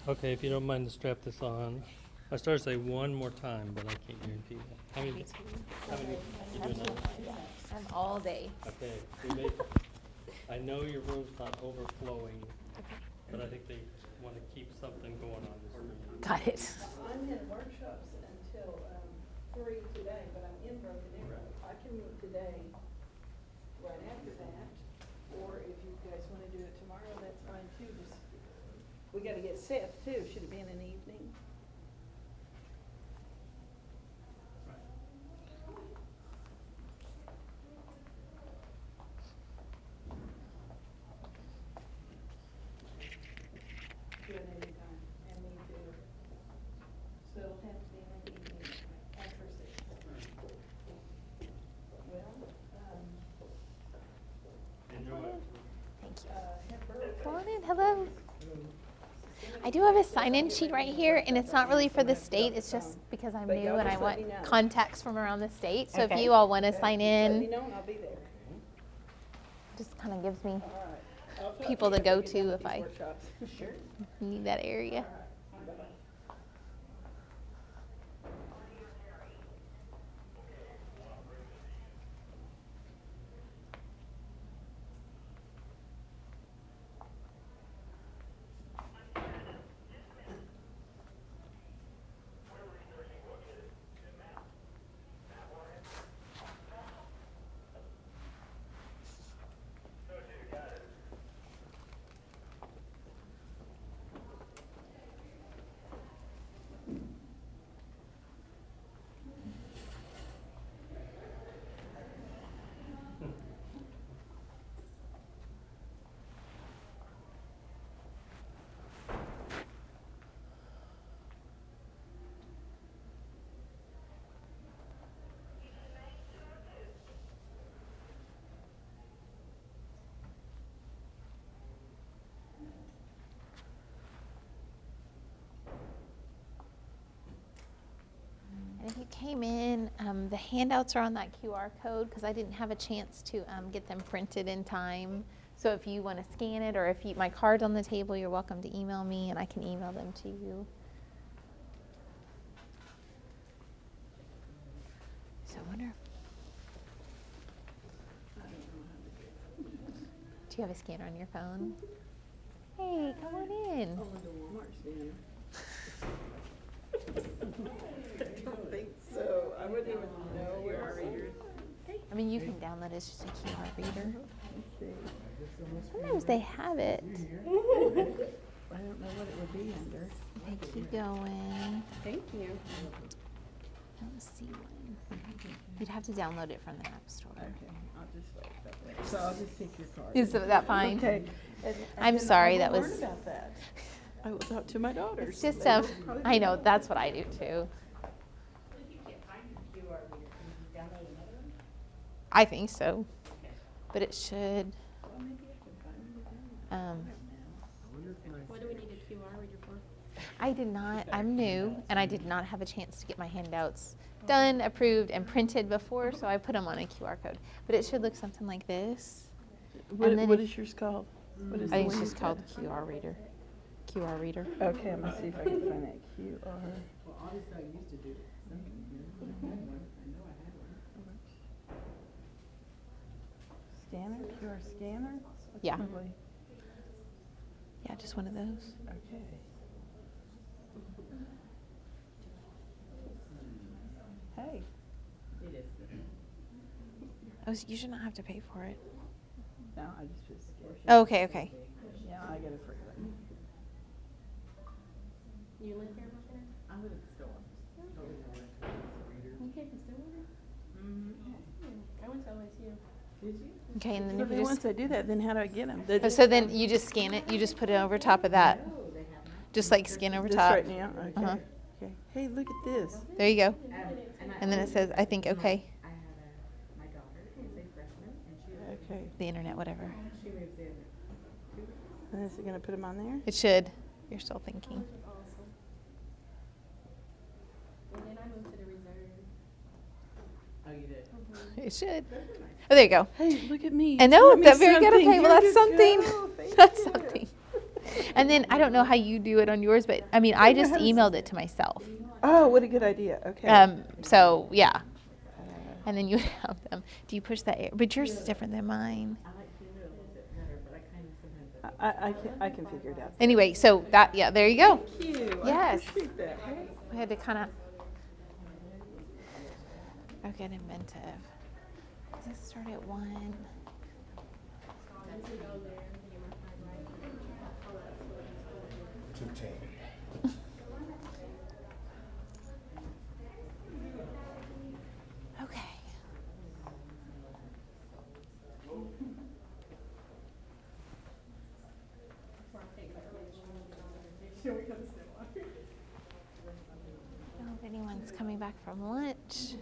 Okay, if you don't mind to strap this on. I started to say one more time, but I can't guarantee that. How many? You doing that? I'm all day. Okay, we may, I know your room's not overflowing, but I think they want to keep something going on this room. Got it. I'm in workshops until 3 today, but I'm in Broken Arrow. I can meet today right after that, or if you guys want to do it tomorrow, that's fine too. Just, we got to get Seth too. Should it be in an evening? Do it anytime, and me too. So it'll have to be in an evening after 6. Well, Enjoy. Thank you. Hepburn. Come on in. Hello. I do have a sign-in sheet right here, and it's not really for the state. It's just because I'm But new y'all and I just let want me know. contacts from around the state. So if Okay. you all want to Okay, sign just let me in, know and I'll be there. just kind of gives me All right. I'll talk people you to go after we get to done if with I these workshops. Sure. need that area. All right. Bye-bye. And if you came in, the handouts are on that QR code because I didn't have a chance to get them printed in time. So if you want to scan it, or if my card's on the table, you're welcome to email me and I can email them to you. So I wonder, do you have a scanner on your phone? Hey, come on in. Oh, the Walmart scanner. I don't think so. I wouldn't even know where readers. I mean, you can download it, it's just a QR reader. Let's see. Sometimes they have it. I don't know what it would be under. Okay, keep going. Thank you. I don't see one. You'd have to download it from the App Store. Okay, I'll just wait that way. So I'll just take your card. Is that fine? Okay. I'm then sorry, I that will was- learn about that. I will talk to my daughters. It's just, They will probably I be- know, that's what I do too. If you can't find your QR reader, can you download another one? I think so. But it should, Well, maybe I can find it now. What do we need a QR reader for? I did not, I'm new, and I did not have a chance to get my handouts done, approved, and printed before, so I put them on a QR code. But it should look something like this. And then What if- is yours called? What is I the think it's one just you called said? QR reader. QR reader. Okay, I'm gonna see if I can find that QR. Well, obviously I used to do it. I had one. I know I had one. Scanner, QR scanner? That's Yeah. probably- Yeah, just one of those. Okay. Hey, It is. You should not have to pay for it. no, I just put scanner. Oh, okay, okay. Yeah, I got a free one. You live here, Broken I live in Stillwater. Arrow? You came from Stillwater? I went to OSU. Did you? Okay, and then So if you then just, once I do that, then how do I get them? oh, so then you just scan it, you just put it over top of that. Oh, they have not. Just like scan over This top. right now? Okay. Uh-huh. Okay. Hey, look at this. There you go. And And then it says, I think, okay, I have my daughter is a freshman and Okay. the internet, whatever. she moves in 2 weeks. And is it gonna put them on there? It should. You're still thinking. Awesome. And then I moved to the reserve. Oh, you did? It should. Oh, there you go. Hey, look at me. I You know, taught me that very good. something. Okay, well, Here that's you something. go. Thank That's you. something. And then I don't know how you do it on yours, but I mean, I just emailed it to myself. Oh, what a good idea. Okay. So yeah. And then you would have them. Do you push that air? But yours is different than mine. I like to do it a little bit better, but I kind of sometimes. I can figure it out. Anyway, so that, yeah, there you go. Thank you. Yes. I appreciate that. I had to kind of. Okay, inventive. Does this start at 1? Okay. I don't know if anyone's coming back from lunch.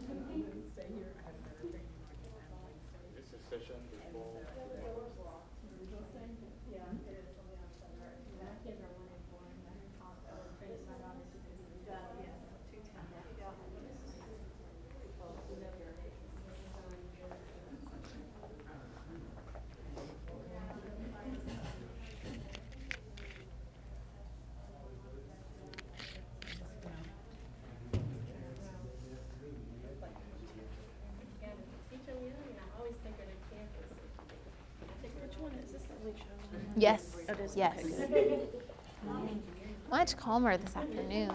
Yes. Yes. Much calmer this afternoon.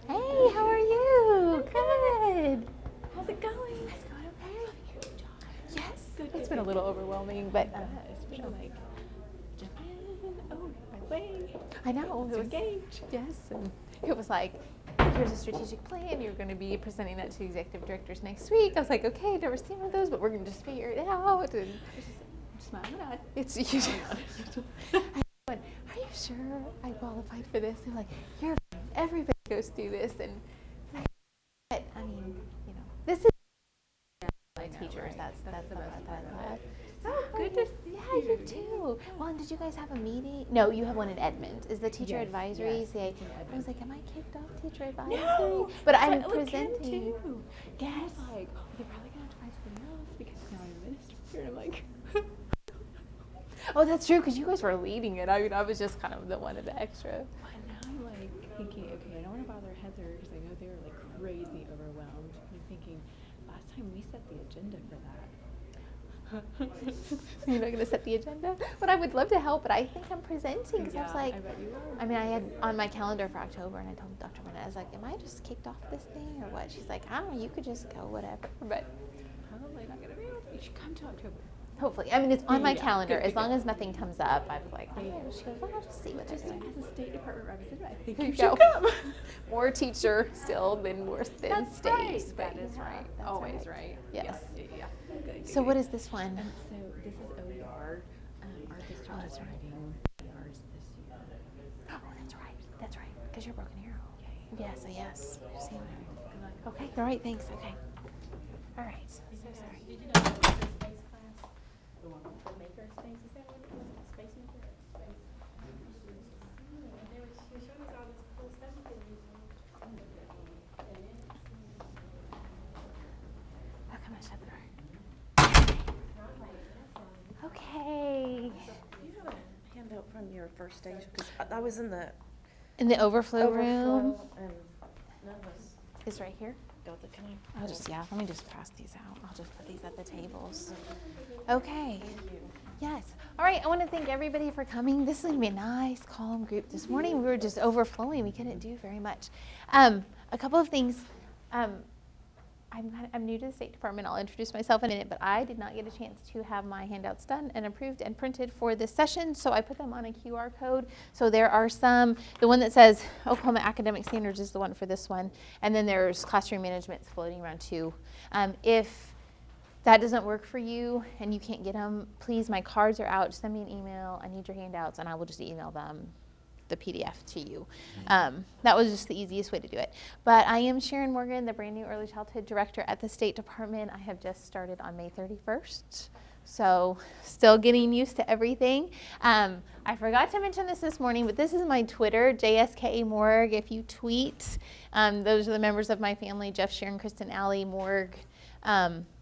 Hey, how are you? Good. How's it going? It's going okay. Yes. It's been a little overwhelming, but especially like my way. I know. It was engaged. Yes, and it was like, here's a strategic plan. You're going to be presenting that to executive directors next week. I was like, okay, I've never seen one of those, but we're going to just figure it out. And smile and nod. It's you. I went, are you sure I qualified for this? They're like, you're fine. Everybody goes through this, and but I mean, you know, this is my teachers. That's the best part. Oh, good to see you. Yeah, you too. Well, and did you guys have a meeting? No, you have one in Edmond. Is the teacher advisory? Yes, See, it's in I was like, am I kicked off teacher advisory? No, But that's I'm what I look presenting. into. Yes. I was like, oh, they're probably gonna try something else because now I'm a minister. And I'm like, Oh, that's true, because you guys were leading it. I mean, I was just kind of the one of the extra. and now I'm like thinking, okay, I don't want to bother Heather because I know they were like crazy overwhelmed. I'm thinking, last time we set the agenda for that. You're not going to set the agenda? But I would love to help, but I think I'm presenting, because I was like, I bet you are. I mean, I had on my calendar for October, and I told Dr. Burnett, I was like, am I just kicked off this thing or what? She's like, I don't know, you could just go, whatever. But Probably not gonna be able to. You should come to October. hopefully, I mean, it's on my Yeah, calendar. good As to long go. as nothing comes up, I was like, oh, Yeah. she goes, well, I'll just see what they're Just doing. as a State Department representative, I think There you you should go. come. More teacher still than more than That's state. right. but That is yeah, right. that's Always right. Yes. Yeah. Good, So good, what good. is this one? So this is OER. Our district Oh, is that's right. writing OERs this year. Oh, that's right. That's right. Because you're Broken Arrow. Yeah. Yes, yes. I've seen that. Good luck. Okay. All right. Thanks. Okay. All right. So sorry. Did you know the makerspace class? The one. The makerspace, is that what it was? Space maker? Space. She was showing us all this cool stuff you can use. How come I shut the door? Okay. Do you have a handout from your first stage? Because I was in the In the overflow room overflow and none of us is right here. got the, can I? I'll just, yeah, let me just pass these out. I'll just put these at the tables. Okay. Yes. All right. I want to thank everybody for coming. This is going to be a nice, calm group. This morning we were just overflowing. We couldn't do very much. A couple of things. I'm new to the State Department. I'll introduce myself in a minute, but I did not get a chance to have my handouts done and approved and printed for this session, so I put them on a QR code. So there are some, the one that says Oklahoma Academic Standards is the one for this one, and then there's classroom management's floating around too. If that doesn't work for you and you can't get them, please, my cards are out. Send me an email. I need your handouts, and I will just email them, the PDF to you. That was just the easiest way to do it. But I am Sharon Morgan, the brand new Early Childhood Director at the State Department. I have just started on May 31st. So still getting used to everything. I forgot to mention this morning, but this is my Twitter, JSKA Morg. If you tweet, those are the members of my family, Jeff, Sharon, Kristen, Allie, Morg.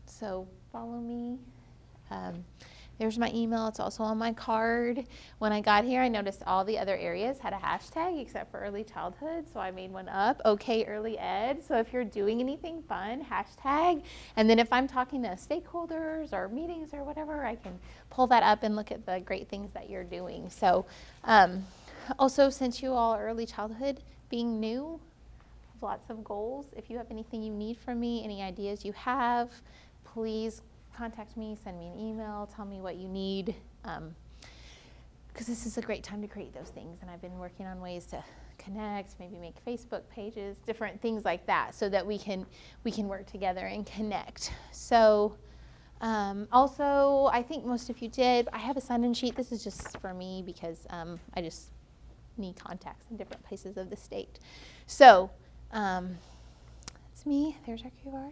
So follow me. There's my email. It's also on my card. When I got here, I noticed all the other areas had a hashtag except for early childhood, so I made one up, OK Early Ed. So if you're doing anything fun, hashtag. And then if I'm talking to stakeholders or meetings or whatever, I can pull that up and look at the great things that you're doing. So also, since you all are early childhood, being new, lots of goals. If you have anything you need from me, any ideas you have, please contact me, send me an email, tell me what you need, because this is a great time to create those things. And I've been working on ways to connect, maybe make Facebook pages, different things like that, so that we can work together and connect. So also, I think most of you did. I have a sign-in sheet. This is just for me because I just need contacts in different places of the state. So it's me. There's our QR.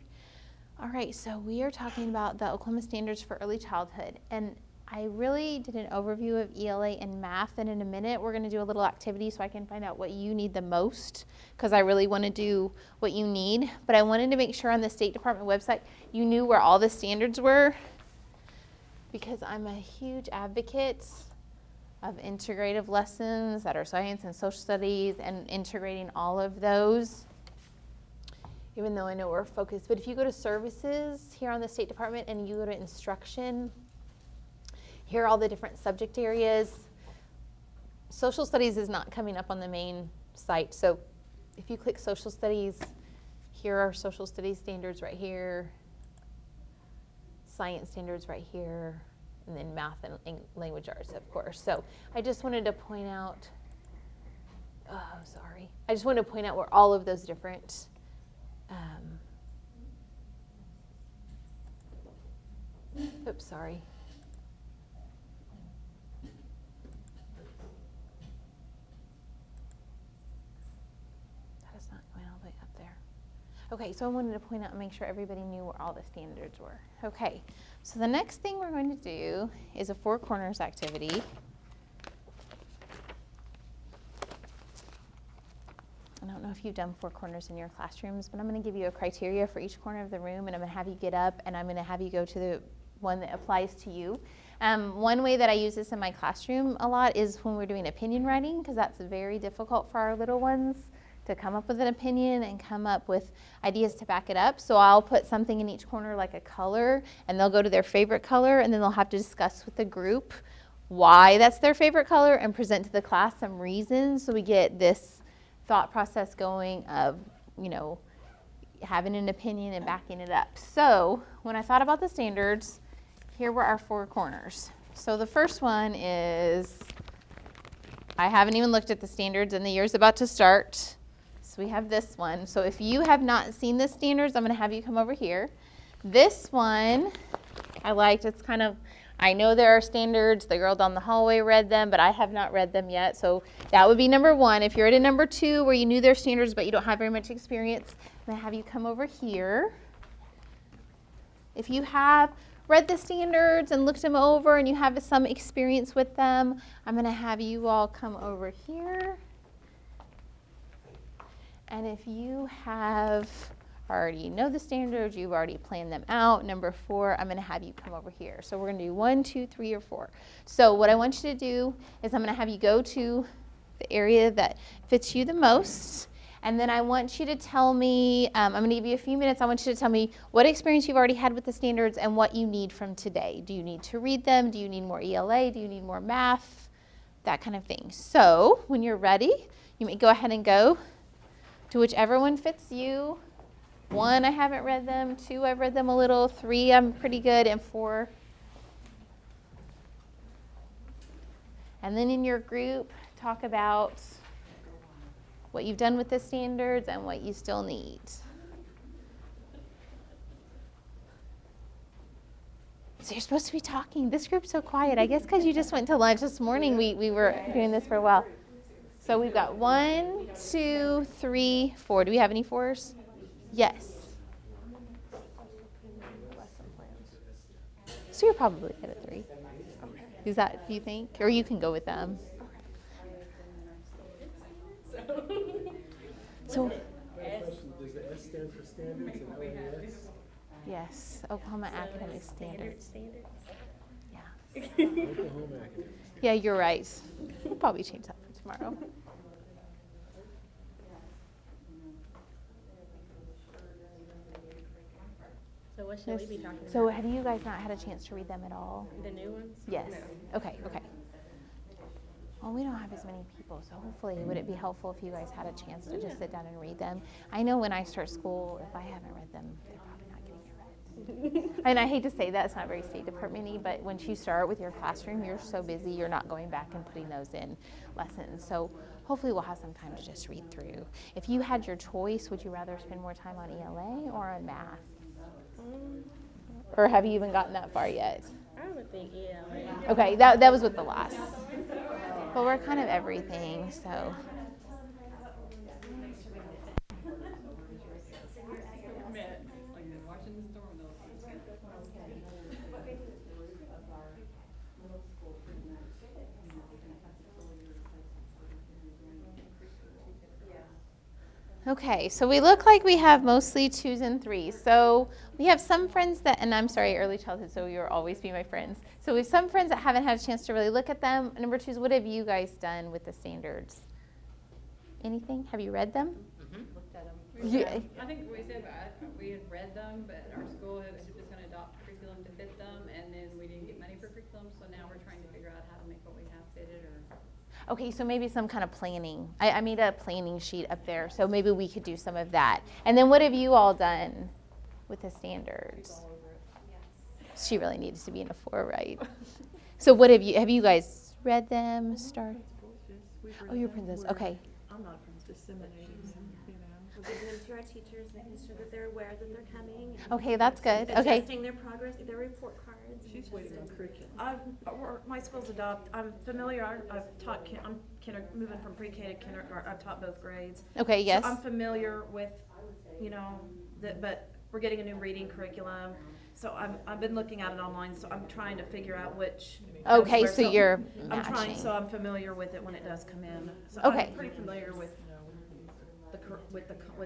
All right, so we are talking about the Oklahoma Standards for Early Childhood, and I really did an overview of ELA and math, and in a minute we're going to do a little activity so I can find out what you need the most, because I really want to do what you need. But I wanted to make sure on the State Department website you knew where all the standards were, because I'm a huge advocate of integrative lessons that are science and social studies and integrating all of those, even though I know we're focused. But if you go to services here on the State Department and you go to instruction, here are all the different subject areas. Social studies is not coming up on the main site. So if you click social studies, here are social studies standards right here, science standards right here, and then math and language arts, of course. So I just wanted to point out, I just wanted to point out where all of those different oops, sorry. That is not going all the way up there. Okay, so I wanted to point out and make sure everybody knew where all the standards were. Okay, so the next thing we're going to do is a Four Corners activity. I don't know if you've done Four Corners in your classrooms, but I'm going to give you a criteria for each corner of the room, and I'm going to have you get up, and I'm going to have you go to the one that applies to you. One way that I use this in my classroom a lot is when we're doing opinion writing, because that's very difficult for our little ones to come up with an opinion and come up with ideas to back it up. So I'll put something in each corner like a color, and they'll go to their favorite color, and then they'll have to discuss with the group why that's their favorite color and present to the class some reasons, so we get this thought process going of, you know, having an opinion and backing it up. So when I thought about the standards, here were our four corners. So the first one is, I haven't even looked at the standards and the year's about to start. So we have this one. So if you have not seen the standards, I'm going to have you come over here. This one I liked. It's kind of, I know there are standards. The girl down the hallway read them, but I have not read them yet. So that would be number one. If you're at a number two where you knew their standards but you don't have very much experience, I'm going to have you come over here. If you have read the standards and looked them over and you have some experience with them, I'm going to have you all come over here. And if you have already know the standards, you've already planned them out, number four, I'm going to have you come over here. So we're going to do 1, 2, 3, or 4. So what I want you to do is I'm going to have you go to the area that fits you the most. And then I want you to tell me, I'm going to give you a few minutes. I want you to tell me what experience you've already had with the standards and what you need from today. Do you need to read them? Do you need more ELA? Do you need more math? That kind of thing. So when you're ready, you may go ahead and go to whichever one fits you. 1, I haven't read them. 2, I've read them a little. 3, I'm pretty good. And 4. And then in your group, talk about what you've done with the standards and what you still need. So you're supposed to be talking. This group's so quiet. I guess because you just went to lunch this morning, we were doing this for a while. So we've got 1, 2, 3, 4. Do we have any 4s? Yes. So you're probably good at 3. Is that, do you think? Or you can go with them. So, I have a question. Does the S stand for standards and LAS? yes, Oklahoma Academic Standards. Standards. Yeah. Oklahoma Academic. Yeah, you're right. We'll probably change that for tomorrow. So what should we be talking about? So have you guys not had a chance to read them at all? The new ones? Yes. No. Okay. Well, we don't have as many people, so hopefully would it be helpful if you guys had a chance to just sit down and read them? I know when I start school, if I haven't read them, they're probably not getting it read. And I hate to say that, it's not very State Department-y, but once you start with your classroom, you're so busy, you're not going back and putting those in lessons. So hopefully we'll have some time to just read through. If you had your choice, would you rather spend more time on ELA or on math? Or have you even gotten that far yet? I would think, yeah. Okay, that was with the last. But we're kind of everything, so. Okay, so we look like we have mostly 2s and 3s. So we have some friends that, and I'm sorry, early childhood, so you'll always be my friends. So we have some friends that haven't had a chance to really look at them. Number 2 is, what have you guys done with the standards? Anything? Have you read them? Looked at them. Yeah. I think we said we had read them, but our school was going to adopt curriculum to fit them, and then we didn't get money for curriculum, so now we're trying to figure out how to make what we have fitted. Okay, so maybe some kind of planning. I made a planning sheet up there, so maybe we could do some of that. And then what have you all done with the standards? She really needs to be in a 4, right? So what have you guys read them, started? Oh, you're princess, okay. I'm not disseminating them, you know. We're giving them to our teachers, making sure that they're aware that they're coming. Okay, that's good, okay. Adjusting their progress, their report cards. She's waiting on curriculum. My school's I'm familiar, I've taught, I'm moving from pre-K to kindergarten, I've taught both grades. Okay, yes. So I'm familiar with, but we're getting a new reading curriculum. So I've been looking at it online, so I'm trying to figure out which. Okay, goes so where. you're I'm trying, matching. so I'm familiar with it when it does come in. So Okay. I'm pretty familiar with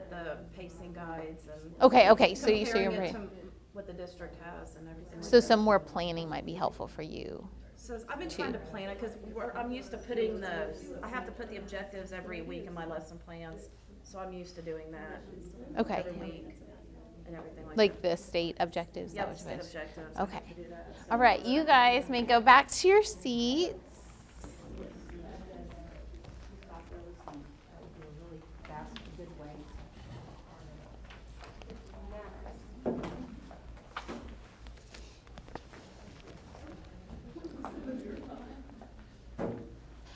the pacing guides and. Okay, so you're comparing it right. to what the district has and everything. So like that. some more planning might be helpful for you. So I've been trying to plan it, because I'm used to I have to put the objectives every week in my lesson plans. So I'm used to doing that. Okay. Every week and everything like that. Like the state objectives? Yeah, that was state supposed- objectives. I Okay. have to do that. All right, you guys may go back to your seats.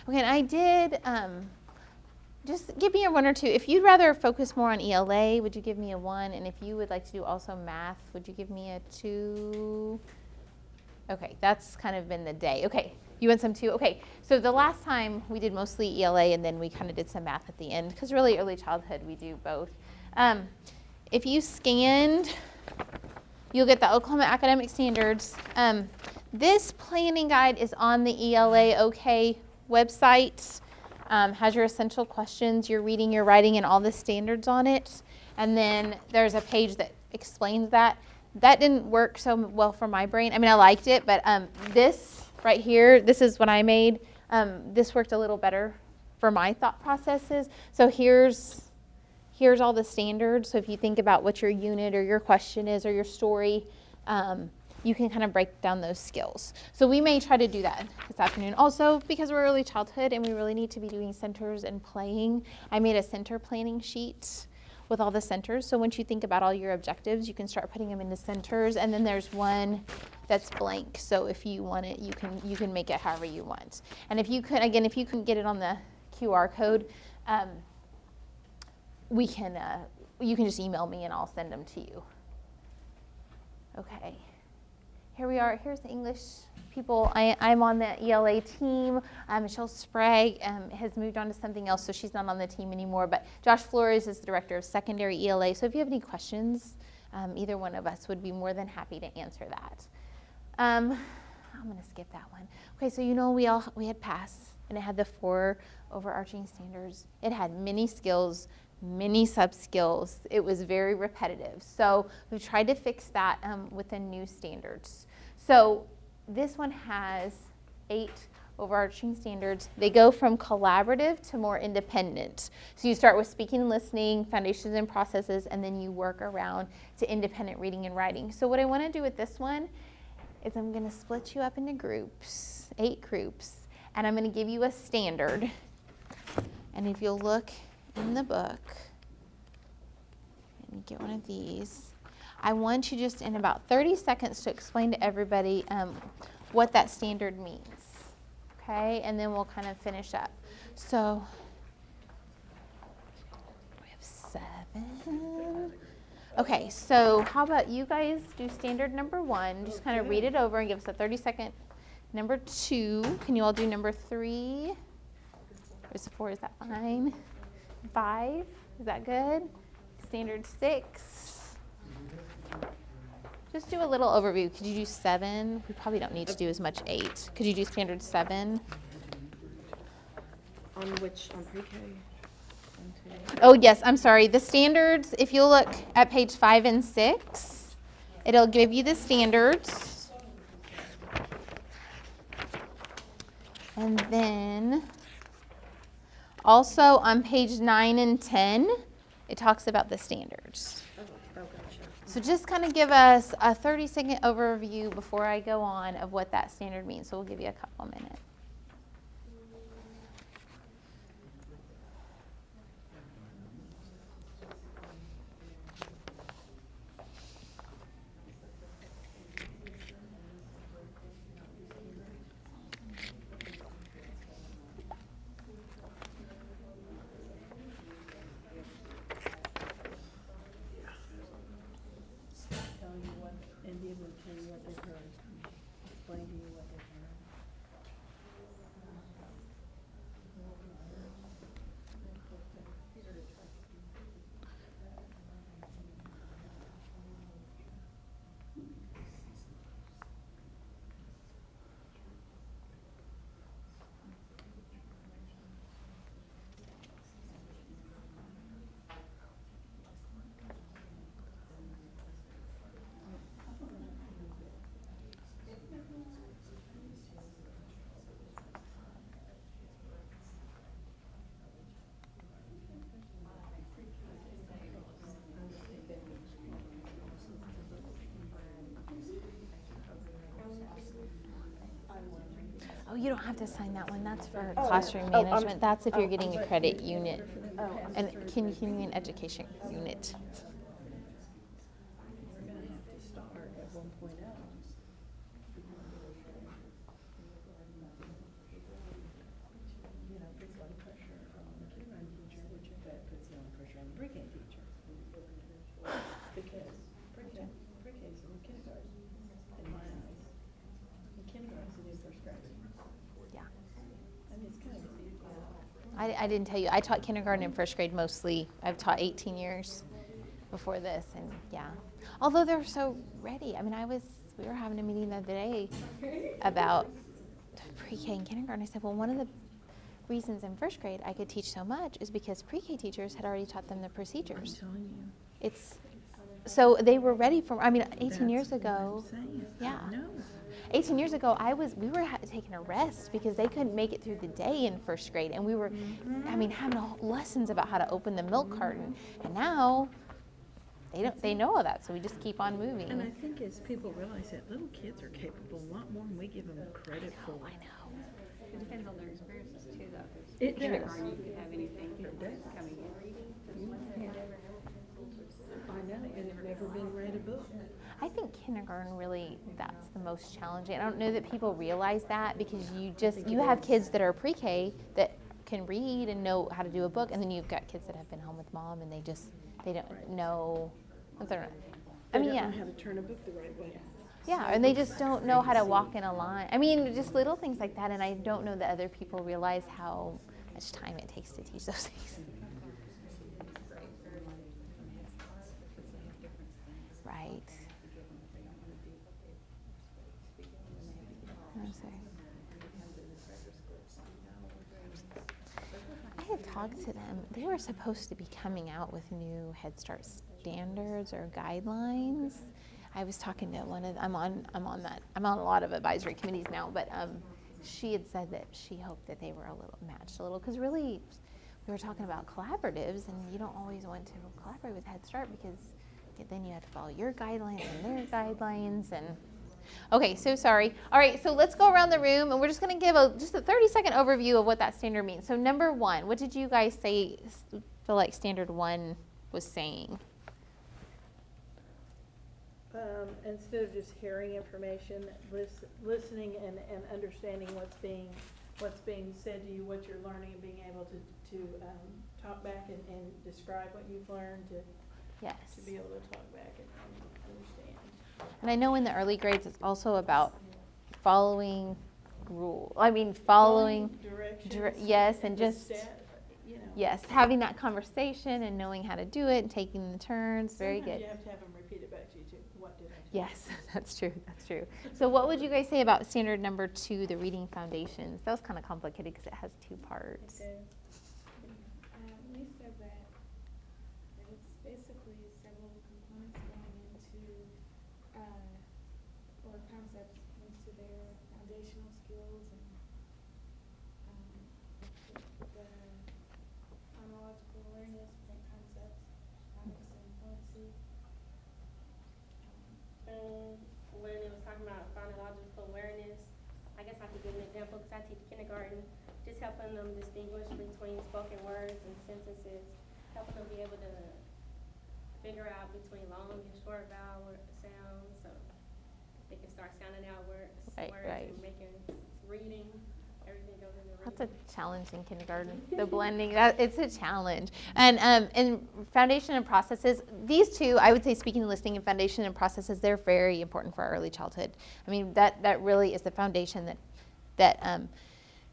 Okay, and I did, just give me a 1 or 2. If you'd rather focus more on ELA, would you give me a 1? And if you would like to do also math, would you give me a 2? Okay, that's kind of been the day. Okay, you want some 2? Okay, so the last time we did mostly ELA, and then we kind of did some math at the end, because really early childhood we do both. If you scanned, you'll get the Oklahoma Academic Standards. This planning guide is on the ELA OK website. Has your essential questions, your reading, your writing, and all the standards on it. And then there's a page that explains that. That didn't work so well for my brain. I mean, I liked it, but this right here, this is what I made. This worked a little better for my thought processes. So here's all the standards. So if you think about what your unit or your question is or your story, you can kind of break down those skills. So we may try to do that this afternoon. Also, because we're early childhood and we really need to be doing centers and playing, I made a center planning sheet with all the centers. So once you think about all your objectives, you can start putting them into centers. And then there's one that's blank. So if you want it, you can make it however you want. And if you could, again, if you can get it on the QR code, you can just email me and I'll send them to you. Okay. Here we are. Here's the English people. I'm on the ELA team. Michelle Sprague has moved on to something else, so she's not on the team anymore. But Josh Flores is the director of secondary ELA. So if you have any questions, either one of us would be more than happy to answer that. I'm gonna skip that one. Okay, so we had PASS, and it had the 4 overarching standards. It had many skills, many sub-skills. It was very repetitive. So we've tried to fix that with the new standards. So this one has 8 overarching standards. They go from collaborative to more independent. So you start with speaking and listening, foundations and processes, and then you work around to independent reading and writing. So what I want to do with this one is I'm going to split you up into groups, 8 groups, and I'm going to give you a standard. And if you'll look in the book, and get one of these, I want you just in about 30 seconds to explain to everybody what that standard means. Okay, and then we'll kind of finish up. So we have 7. Okay, so how about you guys do standard number 1, just kind of read it over and give us a 30-second. Number 2, can you all do number 3? Is 4, is that fine? 5, is that good? Standard 6. Just do a little overview. Could you do 7? We probably don't need to do as much 8. Could you do standard 7? On which, on pre-K? Oh, yes, I'm sorry. The standards, if you look at page 5 and 6, it'll give you the standards. And then also on page 9 and 10, it talks about the standards. Oh, gotcha. So just kind of give us a 30-second overview before I go on of what that standard means. So we'll give you a couple minutes. Tell you what, India will tell you what they've heard, explain to you what they've heard. Oh, you don't have to sign that one. That's for classroom management. That's if you're getting a credit unit. And continuing education unit. We're gonna have to start at 1.0. You know, puts a lot of pressure on the kindergarten teacher, which in fact puts a lot of pressure on the pre-K teacher. Because pre-K is in kindergarten, in my eyes. In kindergarten, it is first grade. Yeah. And it's kind of, I didn't tell you. I taught kindergarten and first grade mostly. I've taught 18 years before this, and yeah. Although they're so ready. I mean, we were having a meeting the other day about pre-K and kindergarten. I said, well, one of the reasons in first grade I could teach so much is because pre-K teachers had already taught them the procedures. telling you. It's so they were ready for. I mean, 18 years ago. Yeah. No. 18 years ago, we were taking a rest because they couldn't make it through the day in first grade, and we were, I mean, having lessons about how to open the milk carton. And now, they know all that, so we just keep on moving. And I think as people realize that little kids are capable a lot more than we give them credit for. I know. It depends on their experiences too, though. 'Cause It does. kindergarten, you could have anything from does. coming in reading. I know, and they've never been read a book. I think kindergarten really, that's the most challenging. I don't know that people realize that because you have kids that are pre-K that can read and know how to do a book, and then you've got kids that have been home with mom and they don't know. I mean, yeah. They don't know how to turn a book the right way. Yeah, and they just don't know how to walk in a line. I mean, just little things like that, and I don't know that other people realize how much time it takes to teach those things. Right. gonna say. I had talked to them. They were supposed to be coming out with new Head Start standards or guidelines. I was talking to one of, I'm on a lot of advisory committees now, but she had said that she hoped that they were a little matched a little, because really we were talking about collaboratives, and you don't always want to collaborate with Head Start because then you have to follow your guidelines and their guidelines. And okay, so sorry. All right, so let's go around the room, and we're just going to give just a 30-second overview of what that standard means. So number one, what did you guys feel like standard one was saying? Instead of just hearing information, listening and understanding what's being said to you, what you're learning, and being able to talk back and describe what you've learned, Yes. to be able to talk back and understand. And I know in the early grades it's also about following following directions. yes, and the just you know. yes, having that conversation and knowing how to do it and taking the turns. Very Sometimes good. you have to have them repeat it back to you too. What did I tell you? Yes, that's true. That's true. So what would you guys say about standard number 2, the reading foundations? That was kind of complicated because it has 2 parts. Okay. We said that it's basically several components going into, or concepts into their foundational skills, and the phonological awareness, point concepts, phonics and fluency. When it was talking about phonological awareness, I guess I could give an example because I teach kindergarten, just helping them distinguish between spoken words and sentences, helping them be able to figure out between long and short vowel sounds, so they can start sounding out words Right. and making reading. Everything goes into reading. That's a challenge in kindergarten. The blending, it's a challenge. And foundation and processes, these two, I would say speaking and listening and foundation and processes, they're very important for our early childhood. I mean, that really is the foundation that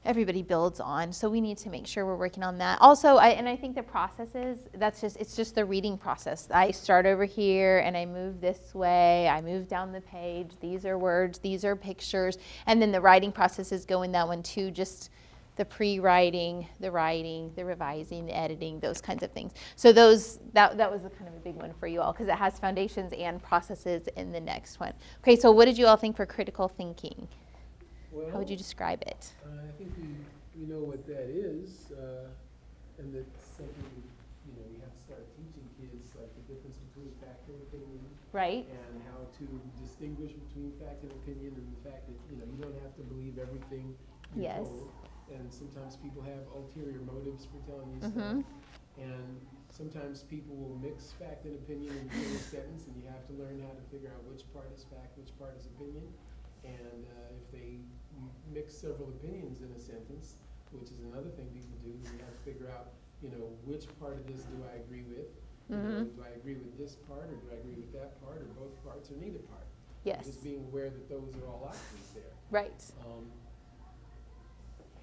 everybody builds on. So we need to make sure we're working on that. Also, I think the processes, it's just the reading process. I start over here and I move this way. I move down the page. These are words. These are pictures. And then the writing processes go in that one too, just the pre-writing, the writing, the revising, the editing, those kinds of things. So that was a kind of a big one for you all because it has foundations and processes in the next one. Okay, so what did you all think for critical thinking? Well, How would you describe it? I think we know what that is, and that's something, we have to start teaching kids, like the difference between fact and opinion. Right? And how to distinguish between fact and opinion, and the fact that, you don't have to believe everything you're Yes. told. And sometimes people have ulterior motives for telling you Mhm. stuff. And sometimes people will mix fact and opinion in the same sentence, and you have to learn how to figure out which part is fact, which part is opinion. And if they mix several opinions in a sentence, which is another thing people do, you have to figure out, which part of this do I agree with? Mhm. Do I agree with this part, or do I agree with that part, or both parts, or neither part? Yes. Just being aware that those are all options there. Right.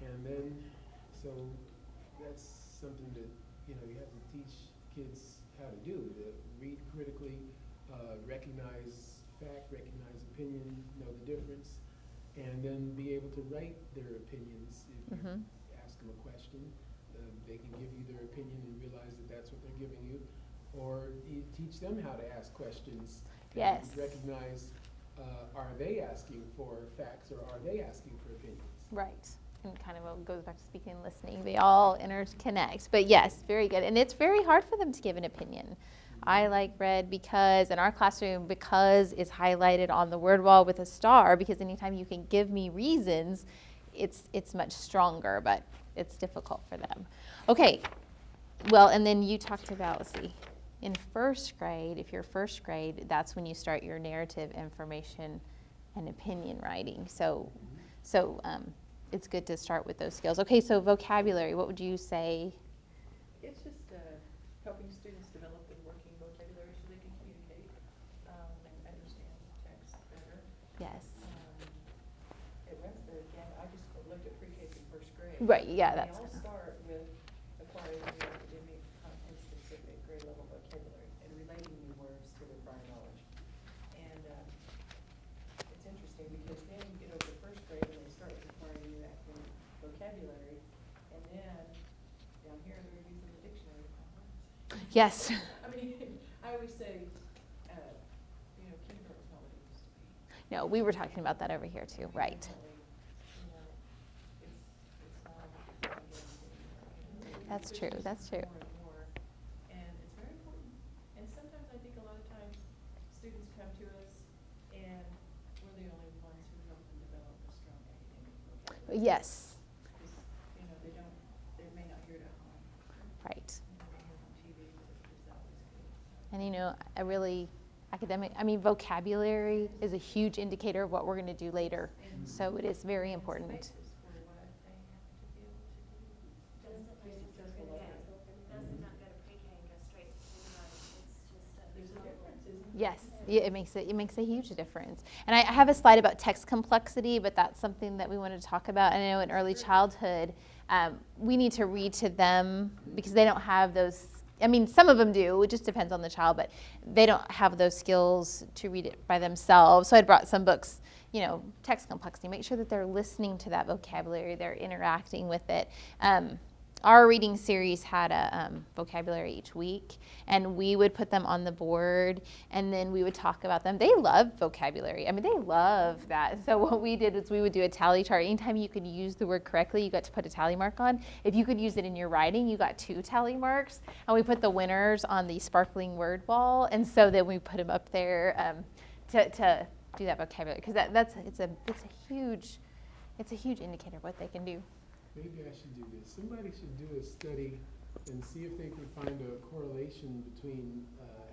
And then, so that's something that, you have to teach kids how to do, to read critically, recognize fact, recognize opinion, know the difference, and then be able to write their opinions. If you ask them a question, they can give you their opinion and realize that that's what they're giving you. Or you teach them how to ask questions. Yes. And recognize, are they asking for facts or are they asking for opinions? Right. And kind of goes back to speaking and listening. They all interconnect. But yes, very good. And it's very hard for them to give an opinion. I like red because in our classroom, because is highlighted on the word wall with a star, because anytime you can give me reasons, it's much stronger, but it's difficult for them. Okay. Well, and then you talked about, let's see, in first grade, if you're first grade, that's when you start your narrative, information, and opinion writing. So it's good to start with those skills. Okay, so vocabulary, what would you say? It's just helping students develop their working vocabulary so they can communicate and understand text better. Yes. It runs again, I just looked at pre-K through first grade. Right, yeah, And that's they all start with acquiring the academic content-specific grade level vocabulary and relating new words to their prior knowledge. And it's interesting because then you get over to first grade and here, they're using the dictionary. Yes. I mean, I always say, you know, kindergarten's not what it used to be. No, we were talking about that over here too, right. You know, it's not a different game. That's true, that's true. More and more, and it's very important. And sometimes I think a lot of times, students come to us, and we're the only ones who help them develop a strong academic vocabulary. Yes, Because, you know, they may not hear it at home. right. You know, they hear it on TV, but it's always good. So. And vocabulary is a huge indicator of what we're going to do later. So it is very important. Basis for what they have to be able to do. Doesn't Be successful at life. doesn't not go to pre-K and go straight to kindergarten. It's just There's a difference, isn't there? Yes, yeah, it makes a huge difference. And I have a slide about text complexity, but that's something that we wanted to talk about. I know in early childhood, we need to read to them because they don't have those. I mean, some of them do. It just depends on the child, but they don't have those skills to read it by themselves. So I brought some books, you know, text complexity. Make sure that they're listening to that vocabulary, they're interacting with it. Our reading series had a vocabulary each week, and we would put them on the board, and then we would talk about them. They love vocabulary. I mean, they love that. So what we did is we would do a tally chart. Anytime you could use the word correctly, you got to put a tally mark on. If you could use it in your writing, you got 2 tally marks. And we put the winners on the sparkling word wall, and so then we put them up there to do that vocabulary, because it's a huge indicator of what they can do. Maybe I should do this. Somebody should do a study and see if they can find a correlation between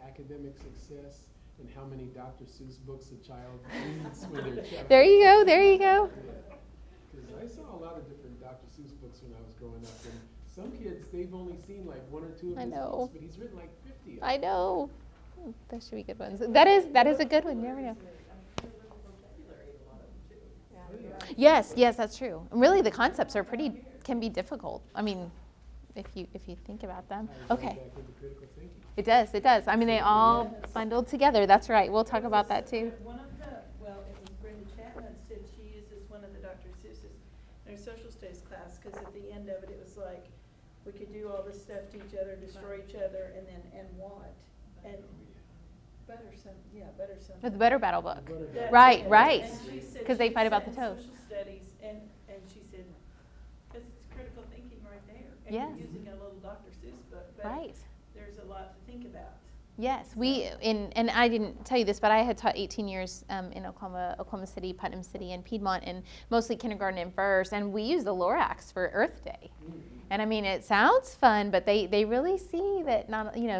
academic success and how many Dr. Seuss books a child reads when they're a child. There you go, there you go. Because I saw a lot of different Dr. Seuss books when I was growing up, and some kids, they've only seen like 1 or 2 of I his know. books, but he's written like 50 of them. I know. Those should be good ones. That is a good one. You never know. Yes, that's true. And really, the concepts are can be difficult. I mean, if you think about them. Okay. Back into critical thinking. It does. I mean, they all bundled together. That's right. We'll talk about that too. One of the, well, it was Brenda Chapman said she uses one of the Dr. Seuss's in her social studies class, because at the end of it, it was like, we could do all this stuff to each other, destroy each other, and what? And butter something. The Better Battle book. That's Right, it. right. And she said 'Cause they she fight about sat the in toes. Social studies, and she said, because it's critical thinking right there. And Yes. you're using a little Dr. Seuss book, but Right. there's a lot to think about. Yes, and I didn't tell you this, but I had taught 18 years in Oklahoma City, Putnam City, and Piedmont, and mostly kindergarten and first, and we use the Lorax for Earth Day. And I mean, it sounds fun, but they really see that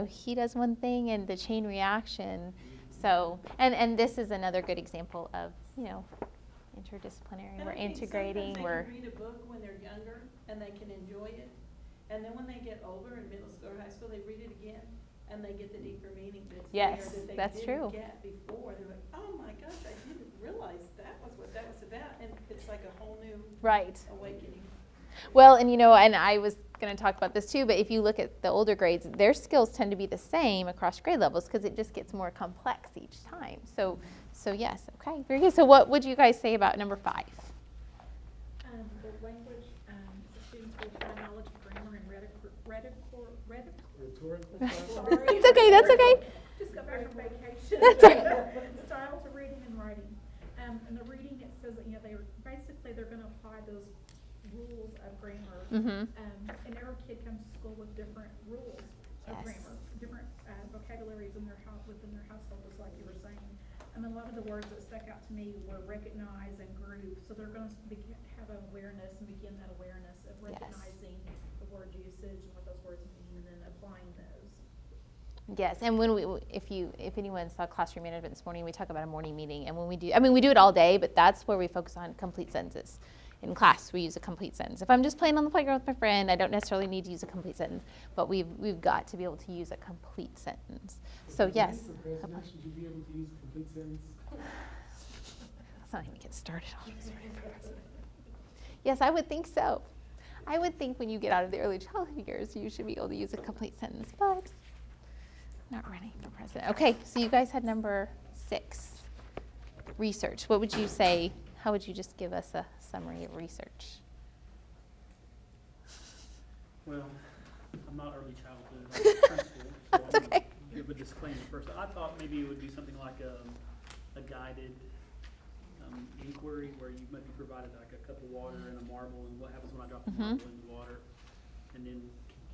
he does one thing and the chain reaction. So, and this is another good example of, interdisciplinary. And We're I think integrating, sometimes we're, they can read a book when they're younger, and they can enjoy it. And then when they get older in middle school or high school, they read it again, and they get the deeper meaning that's Yes, there that they that's true. didn't get before. They're like, oh my gosh, I didn't realize that was what that was about. And it's like a whole new right. awakening. Well, and and I was going to talk about this too, but if you look at the older grades, their skills tend to be the same across grade levels because it just gets more complex each time. So yes, okay, very good. So what would you guys say about number 5? The language, the students will apply knowledge of grammar and Rhetorical That's okay, that's okay. Just got back from vacation. That's all right. Styles of reading and writing. And the reading, it says that, they're gonna apply those rules of grammar. Mm-hmm. And every kid comes to school with different rules of Yes. grammar, different vocabularies in their within their household, just like you were saying. And a lot of the words that stuck out to me were recognize and group. So they're gonna have an awareness and begin that awareness of Yes. recognizing the word usage and what those words mean, and then applying those. Yes, and when if anyone saw classroom management this morning, we talk about a morning meeting, and when we do it all day, but that's where we focus on complete sentences. In class, we use a complete sentence. If I'm just playing on the playground with my friend, I don't necessarily need to use a complete sentence, but we've got to be able to use a complete sentence. So yes. For president, should you be able to use a complete sentence? Let's not even get started on this. Yes, I would think so. I would think when you get out of the early childhood years, you should be able to use a complete sentence, but not running for president. Okay, so you guys had number 6, research. What would you say? How would you just give us a summary of research? Well, I'm not early childhood, I'm a principal, so That's I'm gonna okay. give a disclaimer first. I thought maybe it would be something like a guided inquiry where you might be provided like a cup of water and a marble, and what happens when I drop the marble in the water, and then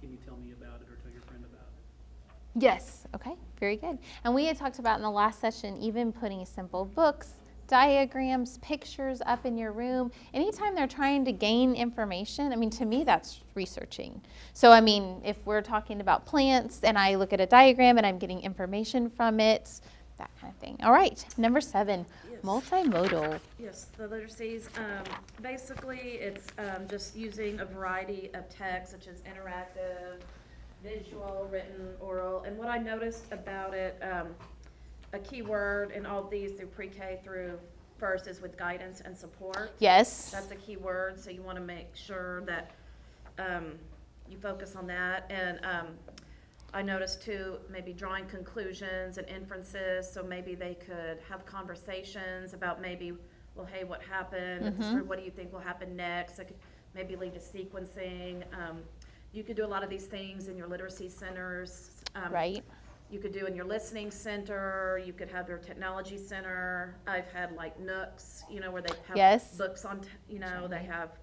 can you tell me about it or tell your friend about it? Yes, okay, very good. And we had talked about in the last session even putting simple books, diagrams, pictures up in your room. Anytime they're trying to gain information, I mean, to me, that's researching. So, I mean, if we're talking about plants and I look at a diagram and I'm getting information from it, that kind of thing. All right, number 7, Yes. multimodal. Yes, the literacies, basically, it's just using a variety of texts such as interactive, visual, written, oral. And what I noticed about it, a key word in all of these through pre-K through first is with guidance and support. Yes. That's a key word, so you want to make sure that you focus on that. And I noticed too, maybe drawing conclusions and inferences, so maybe they could have conversations about maybe, well, hey, what happened? Or what do you think will happen next? It could maybe lead to sequencing. You could do a lot of these things in your literacy centers. Right. You could do in your listening center. You could have your technology center. I've had like Nooks, where they have Yes. books on, they have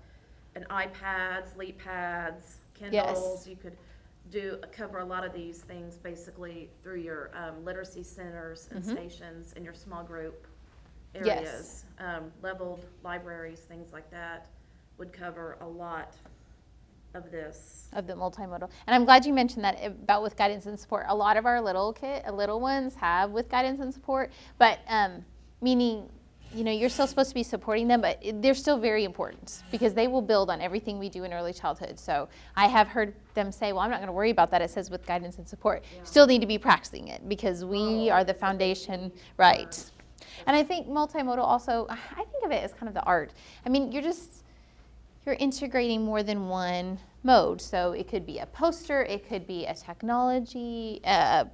an iPads, Leap Pads, Kindles. You could cover a lot of these things basically through your literacy centers and stations in your small group areas. Leveled libraries, things like that would cover a lot of this. Of the multimodal. And I'm glad you mentioned that about with guidance and support. A lot of our little ones have with guidance and support, but meaning, you're still supposed to be supporting them, but they're still very important because they will build on everything we do in early childhood. So I have heard them say, well, I'm not going to worry about that. It says with guidance and support. Still need to be practicing it because we are the foundation, right? And I think multimodal also, I think of it as kind of the art. I mean, you're integrating more than one mode. So it could be a poster, it could be a technology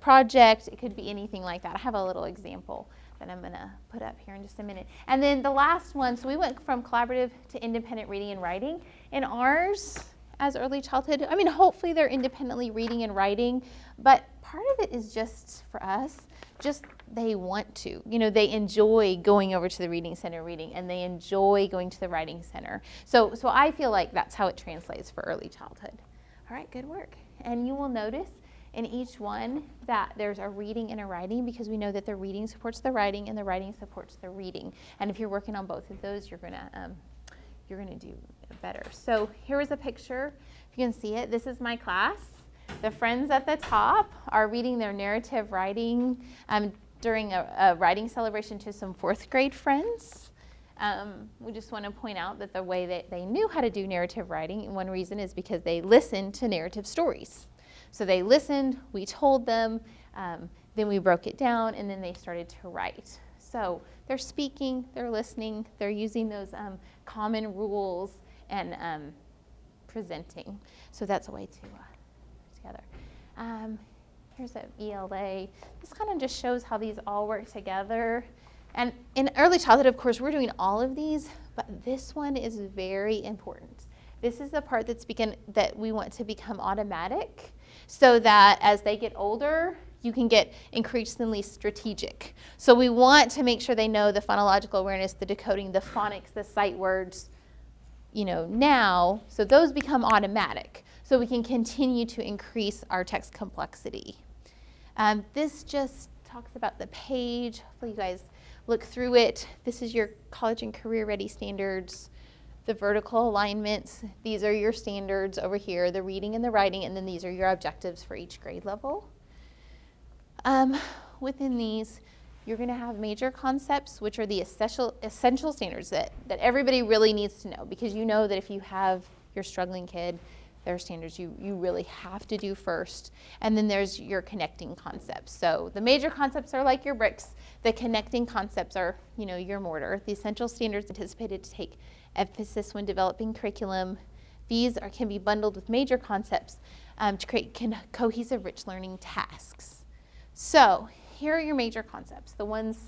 project, it could be anything like that. I have a little example that I'm going to put up here in just a minute. And then the last one, so we went from collaborative to independent reading and writing. In ours, as early childhood, I mean, hopefully they're independently reading and writing, but part of it is just for us, just they want to. They enjoy going over to the reading center reading, and they enjoy going to the writing center. So I feel like that's how it translates for early childhood. All right, good work. And you will notice in each one that there's a reading and a writing because we know that the reading supports the writing and the writing supports the reading. And if you're working on both of those, you're gonna do better. So here is a picture. If you can see it, this is my class. The friends at the top are reading their narrative writing during a writing celebration to some 4th grade friends. We just want to point out that the way that they knew how to do narrative writing, one reason is because they listened to narrative stories. So they listened, we told them, then we broke it down, and then they started to write. So they're speaking, they're listening, they're using those common rules and presenting. So that's a way to together. Here's an ELA. This kind of just shows how these all work together. And in early childhood, of course, we're doing all of these, but this one is very important. This is the part that we want to become automatic so that as they get older, you can get increasingly strategic. So we want to make sure they know the phonological awareness, the decoding, the phonics, the sight words, now, so those become automatic. So we can continue to increase our text complexity. This just talks about the page. Hopefully you guys look through it. This is your college and career ready standards. The vertical alignments, these are your standards over here, the reading and the writing, and then these are your objectives for each grade level. Within these, you're going to have major concepts, which are the essential standards that everybody really needs to know, because you know that if you have your struggling kid, there are standards you really have to do first. And then there's your connecting concepts. So the major concepts are like your bricks. The connecting concepts are, your mortar. The essential standards anticipated to take emphasis when developing curriculum. These can be bundled with major concepts to create cohesive, rich learning tasks. So here are your major concepts. The ones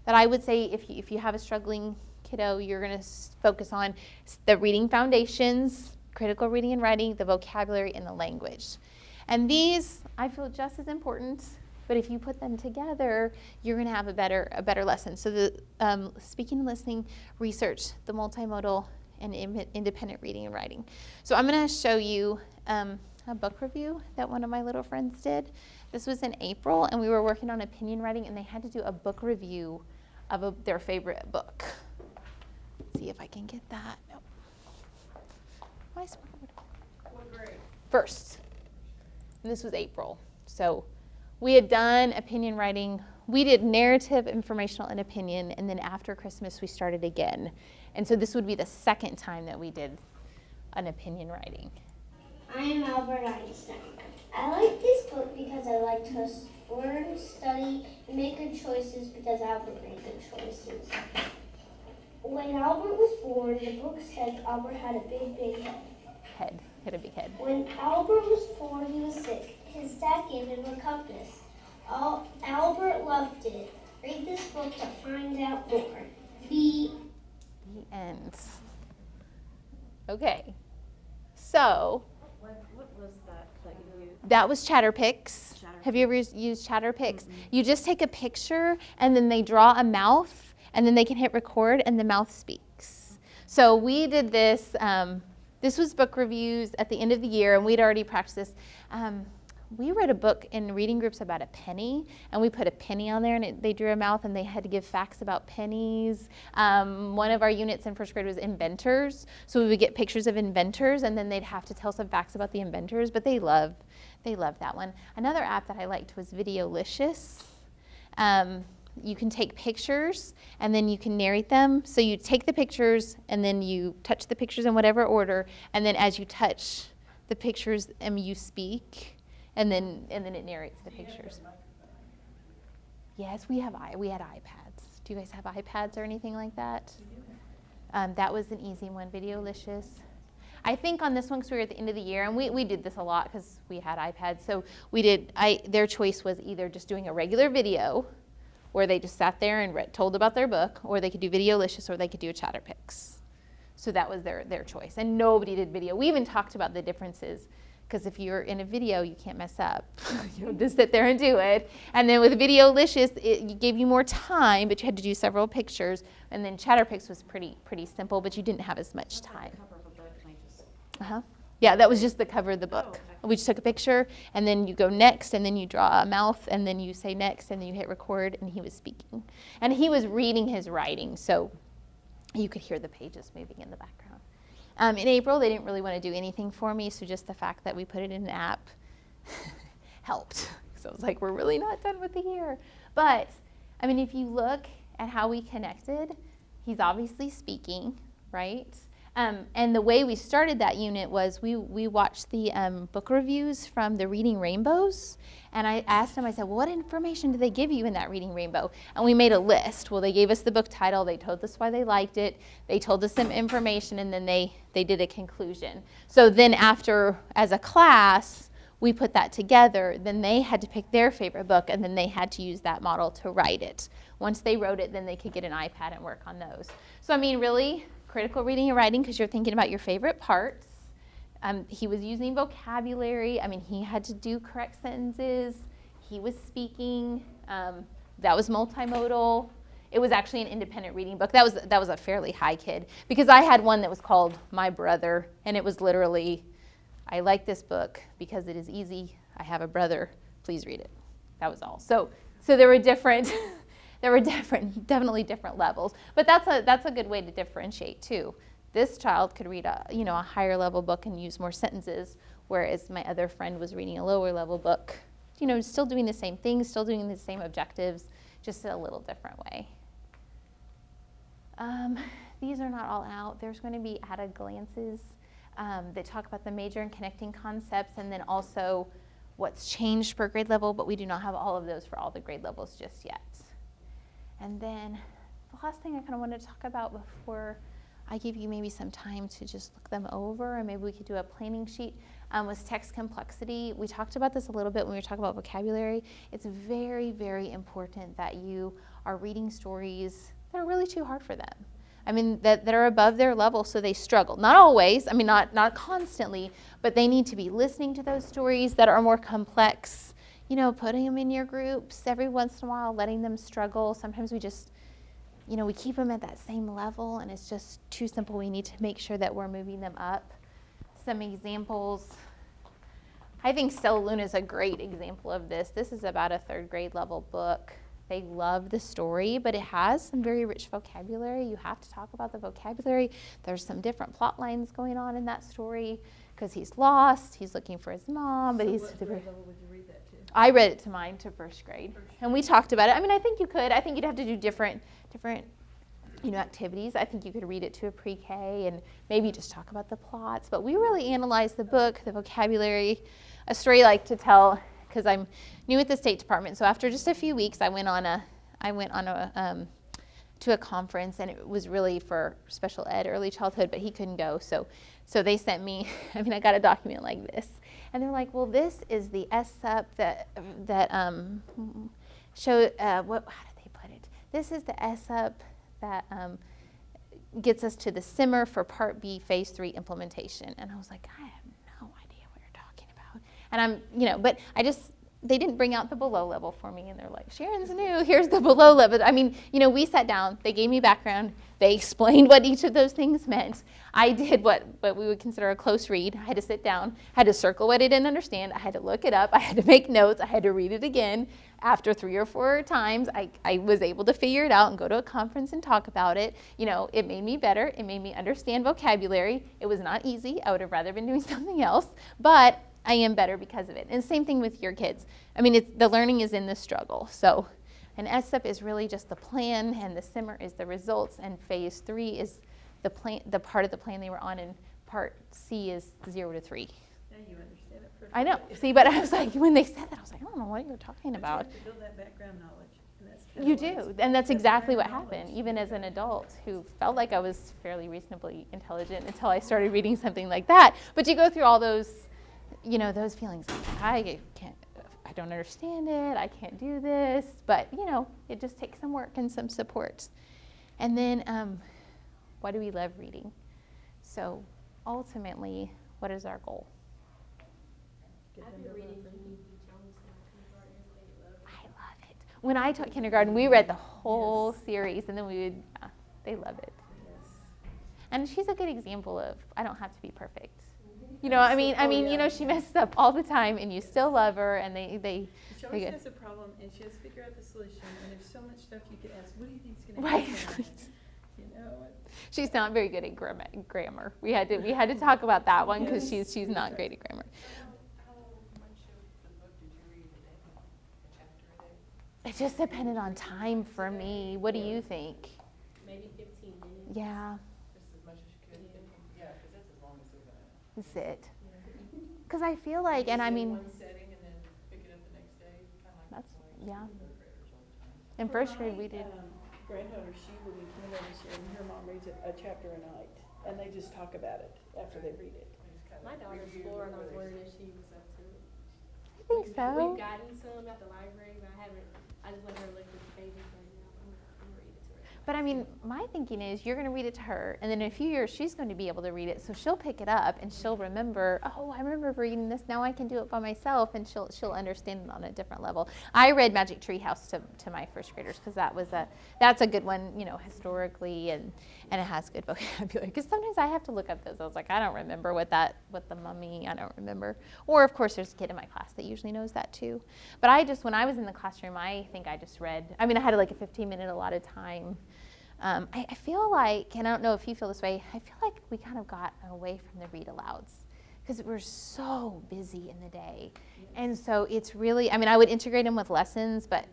that I would say if you have a struggling kiddo, you're going to focus on the reading foundations, critical reading and writing, the vocabulary, and the language. And these, I feel, just as important, but if you put them together, you're going to have a better lesson. So the speaking and listening, research, the multimodal, and independent reading and writing. So I'm going to show you a book review that one of my little friends did. This was in April, and we were working on opinion writing, and they had to do a book review of their favorite book. Let's see if I can get that. Nope. My smart. What grade? First. And this was April. So we had done opinion writing. We did narrative, informational, and opinion, and then after Christmas we started again. And so this would be the second time that we did an opinion writing. I am Albert Einstein. I like this book because I like to learn, study, and make good choices because Albert made good choices. When Albert was born, the book said Albert had a big head. Had a big head. When Albert was 4, he was sick. His dad gave him a compass. Albert loved it. Read this book to find out more. The end. Okay. So What was that you used? that was Chatterpix. Chatterpix. Have you ever used Chatterpix? You just take a picture and then they draw a mouth and then they can hit record and the mouth speaks. So we did this. This was book reviews at the end of the year, and we'd already practiced this. We read a book in reading groups about a penny, and we put a penny on there, and they drew a mouth, and they had to give facts about pennies. One of our units in first grade was inventors, so we would get pictures of inventors, and then they'd have to tell some facts about the inventors, but they loved that one. Another app that I liked was Videolicious. You can take pictures, and then you can narrate them. So you take the pictures, and then you touch the pictures in whatever order, and then as you touch the pictures, you speak. And then it narrates the pictures. Yes, we had iPads. Do you guys have iPads or anything like that? That was an easy one, Videolicious. I think on this one, because we were at the end of the year, and we did this a lot because we had iPads. So their choice was either just doing a regular video, where they just sat there and told about their book, or they could do Videolicious, or they could do a Chatterpix. So that was their choice. And nobody did video. We even talked about the differences. Because if you're in a video, you can't mess up. You just sit there and do it. And then with Videolicious, it gave you more time, but you had to do several pictures. And then Chatterpix was pretty simple, but you didn't have as much time. Yeah, that was just the cover of the book. okay. We just took a picture, and then you go next, and then you draw a mouth, and then you say next, and then you hit record, and he was speaking. And he was reading his writing, so you could hear the pages moving in the background. In April, they didn't really want to do anything for me, so just the fact that we put it in an app helped. So I was like, we're really not done with the year. But, I mean, if you look at how we connected, he's obviously speaking, right? And the way we started that unit was we watched the book reviews from the Reading Rainbows, and I asked them, I said, well, what information did they give you in that Reading Rainbow? And we made a list. Well, they gave us the book title, they told us why they liked it, they told us some information, and then they did a conclusion. So then after, as a class, we put that together, then they had to pick their favorite book, and then they had to use that model to write it. Once they wrote it, then they could get an iPad and work on those. So I mean, really, critical reading and writing, because you're thinking about your favorite parts. He was using vocabulary. I mean, he had to do correct sentences. He was speaking. That was multimodal. It was actually an independent reading book. That was a fairly high kid, because I had one that was called My Brother, and it was literally, I like this book because it is easy. I have a brother. Please read it. That was all. So there were different. There were definitely different levels, but that's a good way to differentiate too. This child could read a higher level book and use more sentences, whereas my other friend was reading a lower level book. Still doing the same things, still doing the same objectives, just in a little different way. These are not all out. There's going to be added glances that talk about the major and connecting concepts, and then also what's changed per grade level, but we do not have all of those for all the grade levels just yet. And then the last thing I kind of wanted to talk about before I give you maybe some time to just look them over, and maybe we could do a planning sheet, was text complexity. We talked about this a little bit when we were talking about vocabulary. It's very, very important that you are reading stories that are really too hard for them. I mean, that are above their level, so they struggle. Not always, I mean, not constantly, but they need to be listening to those stories that are more complex, you know, putting them in your groups every once in a while, letting them struggle. Sometimes we just, you know, we keep them at that same level, and it's just too simple. We need to make sure that we're moving them up. Some examples. I think Stella Luna is a great example of this. This is about a 3rd grade level book. They love the story, but it has some very rich vocabulary. You have to talk about the vocabulary. There's some different plot lines going on in that story because he's lost. He's looking for his mom, but So he's. what grade level would you read that to? I read it to mine to 1st grade, and we talked about it. I mean, I think you could. I think you'd have to do different, you know, activities. I think you could read it to a pre-K and maybe just talk about the plots. But we really analyzed the book, the vocabulary. A story I like to tell, because I'm new at the State Department. So after just a few weeks, I went on to a conference, and it was really for special ed, early childhood, but he couldn't go. So they sent me. I mean, I got a document like this, and they're like, "Well, this is the SUP that show what? How did they put it? This is the SUP that gets us to the simmer for Part B, Phase 3 implementation." And I was like, I have no idea what you're talking about. And I'm, you know, but they didn't bring out the below level for me, and they're like, Sharon's new, here's the below level. I mean, you know, we sat down, they gave me background, they explained what each of those things meant. I did what we would consider a close read. I had to sit down, I had to circle what I didn't understand, I had to look it up, I had to make notes, I had to read it again. After 3 or 4 times, I was able to figure it out and go to a conference and talk about it. You know, it made me better, it made me understand vocabulary. It was not easy, I would have rather been doing something else, but I am better because of it. And same thing with your kids. I mean, the learning is in the struggle. So an SUP is really just the plan, and the simmer is the results, and Phase 3 is the plan, the part of the plan they were on, and Part C is 0 to 3. Now you understand it perfectly. I know. See, but I was like, when they said that, I was like, I don't know what you're talking about. But you have to build that background knowledge. And that's kinda You what do, it's- and that's exactly what background happened, knowledge. even as an adult who felt like I was fairly reasonably intelligent until I started reading something like that. But you go through all those, you know, those feelings like, I don't understand it, I can't do this, but, you know, it just takes some work and some support. And then, why do we love reading? So ultimately, what is our goal? Get I've them been to reading love Judy B. Jones in kindergarten. They love it. I love it. When I taught kindergarten, we read the whole series, and then we would, they love it. Yes. And she's a good example of, I don't have to be perfect. You know, I mean, you know, she messes up all the time, and you still love her, and they She always good. has a problem, and she has to figure out the solution, and there's so much stuff you could ask, what do you think's gonna Right. happen? You know, she's not very good at grammar. We had to talk about that one because she's not great at grammar. How much of the book did you read a day? A chapter a day? It just depended on time for me. What do you think? Maybe 15 minutes. Yeah, Just as much as you could? Yeah, because that's as long as they're gonna. that's it. Because I feel like, and I mean, One setting and then pick it up the next day, kind of like. that's, the way yeah. third graders all the time. In first grade, we did. Granddaughter, she will be kindergarten this year, and her mom reads a chapter a night, and they just talk about it after they read it. They just kinda My daughter's review 4, and I was what they wondering if she was up to it. I think so. We've gotten some at the library, but I just let her look at the pages right now. I'm gonna read it to her. But I mean, my thinking is you're going to read it to her, and then in a few years she's going to be able to read it, so she'll pick it up and she'll remember. Oh, I remember reading this. Now I can do it by myself, and she'll understand it on a different level. I read Magic Tree House to my first graders because that's a good one, you know, historically, and it has good vocabulary. Because sometimes I have to look up those. I was like, I don't remember what the mummy. I don't remember. Or of course, there's a kid in my class that usually knows that too. But when I was in the classroom, I think I just read. I mean, I had like a 15-minute allotted time. I feel like, and I don't know if you feel this way, I feel like we kind of got away from the read alouds because we're so busy in the day. And so it's really, I mean, I would integrate them with lessons, but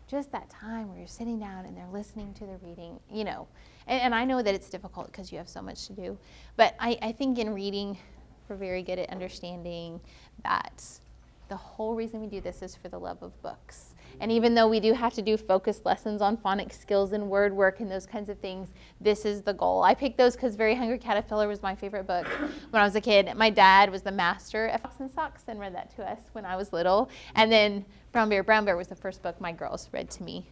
just that time where you're sitting down and they're listening to the reading, you know. And I know that it's difficult because you have so much to do. But I think in reading, we're very good at understanding that the whole reason we do this is for the love of books. And even though we do have to do focused lessons on phonics skills and word work and those kinds of things, this is the goal. I picked those because Very Hungry Caterpillar was my favorite book when I was a kid. My dad was the master of Socks and Socks and read that to us when I was little. And then Brown Bear was the first book my girls read to me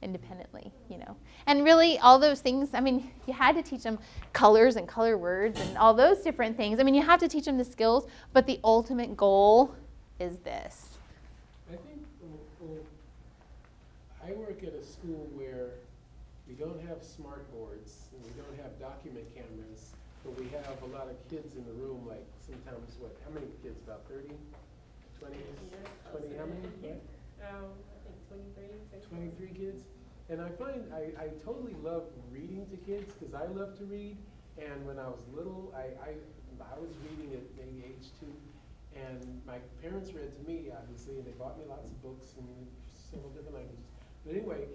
independently, you know. And really, all those things, I mean, you had to teach them colors and color words and all those different things. I mean, you have to teach them the skills, but the ultimate goal is this. I think, well, I work at a school where we don't have smart boards and we don't have document cameras, but we have a lot of kids in the room, like sometimes what, how many kids, about 30, 20, 20, how many? Right? I think 23. 23 kids. And I find I totally love reading to kids because I love to read. And when I was little, I was reading at maybe age 2. And my parents read to me, obviously, and they bought me lots of books in several different languages. But anyway,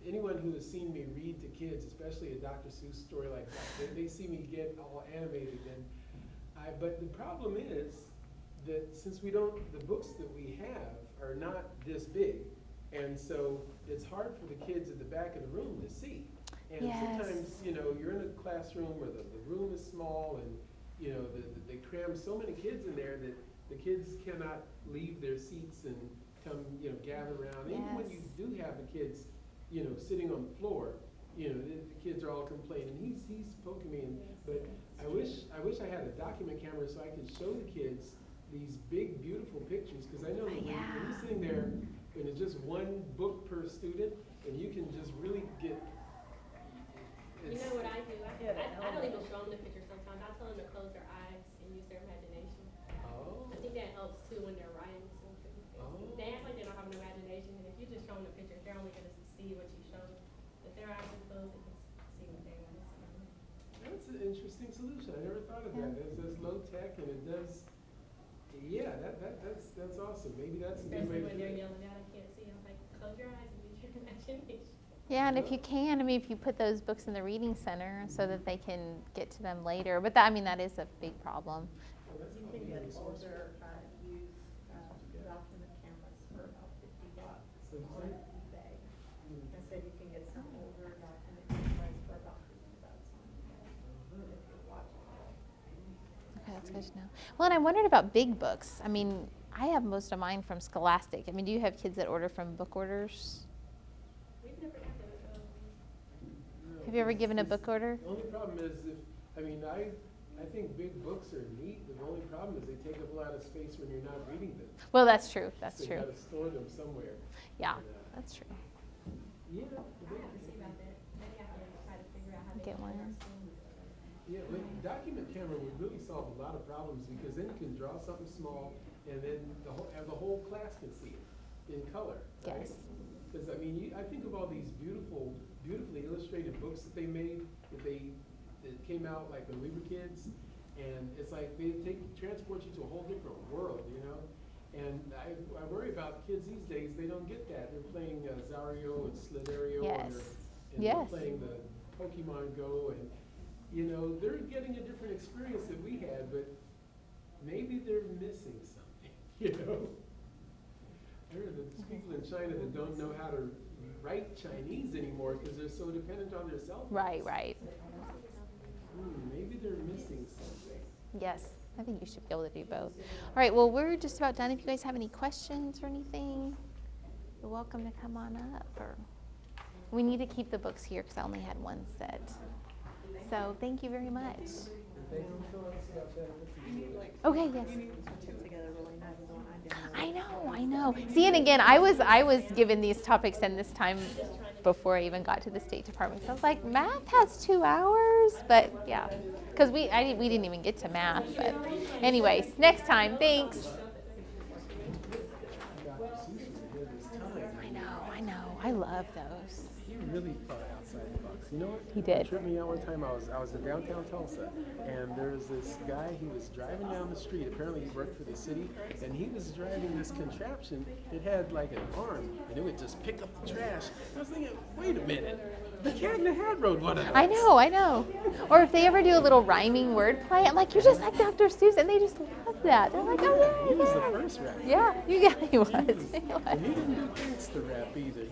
anyone who has seen me read to kids, especially a Dr. Seuss story like that, they see me get all animated. But the problem is that since the books that we have are not this big, and so it's hard for the kids at the back of the room to see. And Yes. sometimes, you're in a classroom where the room is small and, they cram so many kids in there that the kids cannot leave their seats and come, gather around. Even when you Yes. do have the kids, sitting on the floor, the kids are all complaining, he's poking me. But I wish I had a document camera so I could show the kids these big, beautiful pictures, because I know that when you're sitting there and it's just one book per student, and you can just really get. You know what I do? I don't even show them the picture sometimes. I tell them to close their eyes and use their imagination. Oh. I think that helps too when they're writing something. They act like they don't have an imagination, and if you just show them the picture, they're only going to see what you show them. If their eyes are closed, they can see what they want to see. That's an interesting solution. I never thought of that. It's low tech and it does. Yeah, that's awesome. Maybe that's a good way Especially to when do they're it. yelling out, I can't see. I'm like, close your eyes and use your imagination. Yeah, and if you can, I mean, if you put those books in the reading center so that they can get to them later. But that is a big problem. Well, that's You probably can get really smart. older, use, document cameras for about $50 So on it's eBay. I said you can get some older document cameras for about $50 on eBay, if you're watching it. Okay, that's good to know. Well, and I wondered about big books. I mean, I have most of mine from Scholastic. I mean, do you have kids that order from book orders? We've never had those. No, Have you ever it's- given a it's- book order? The only problem is I think big books are neat. The only problem is they take up a lot of space when you're not reading them. Well, that's true. That's So true. you gotta store them somewhere. Yeah, And, that's true. Yeah. I have to see about that. Maybe I can try to figure out how to Get one. Yeah, but document camera would really solve a lot of problems because then you can draw something small and then the whole class can see it in color, right? Yes. Because I mean, I think of all these beautifully illustrated books that they made that came out like when we were kids, and it's like they transport you to a whole different world, And I worry about kids these days. They don't get that. They're playing Zario and Sliderio, Yes. and Yes. they're playing the Pokemon Go, and they're getting a different experience that we had, but maybe they're missing something, I heard that there's people in China that don't know how to write Chinese anymore because they're so dependent on their cell phones. Right. Maybe they're missing something. Yes, I think you should be able to do both. All right, well, we're just about done. If you guys have any questions or anything, you're welcome to come on up. Or we need to keep the books here because I only had one set. So thank you very much. Thank you for telling us about that. Okay, yes. Put together really nice one. I know. See, and again, I was given these topics and this time before I even got to the State Department. So I was like, math has 2 hours, but yeah, because we didn't even get to math. But anyways, next time. Thanks. Dr. Seuss was ahead of his time. I know. I love those. He really thought outside the box. You know what? He did. It tripped me out one time. I was in downtown Tulsa, and there was this guy. He was driving down the street. Apparently, he worked for the city, and he was driving this contraption. It had like an arm, and it would just pick up the trash. I was thinking, wait a minute, the Cat in the Hat rode one of those. I know. Or if they ever do a little rhyming wordplay, I'm like, you're just like Dr. Seuss, and they just love that. They're like, oh yeah. He was the first rapper. Yeah, he was. And he didn't do gangster rap either.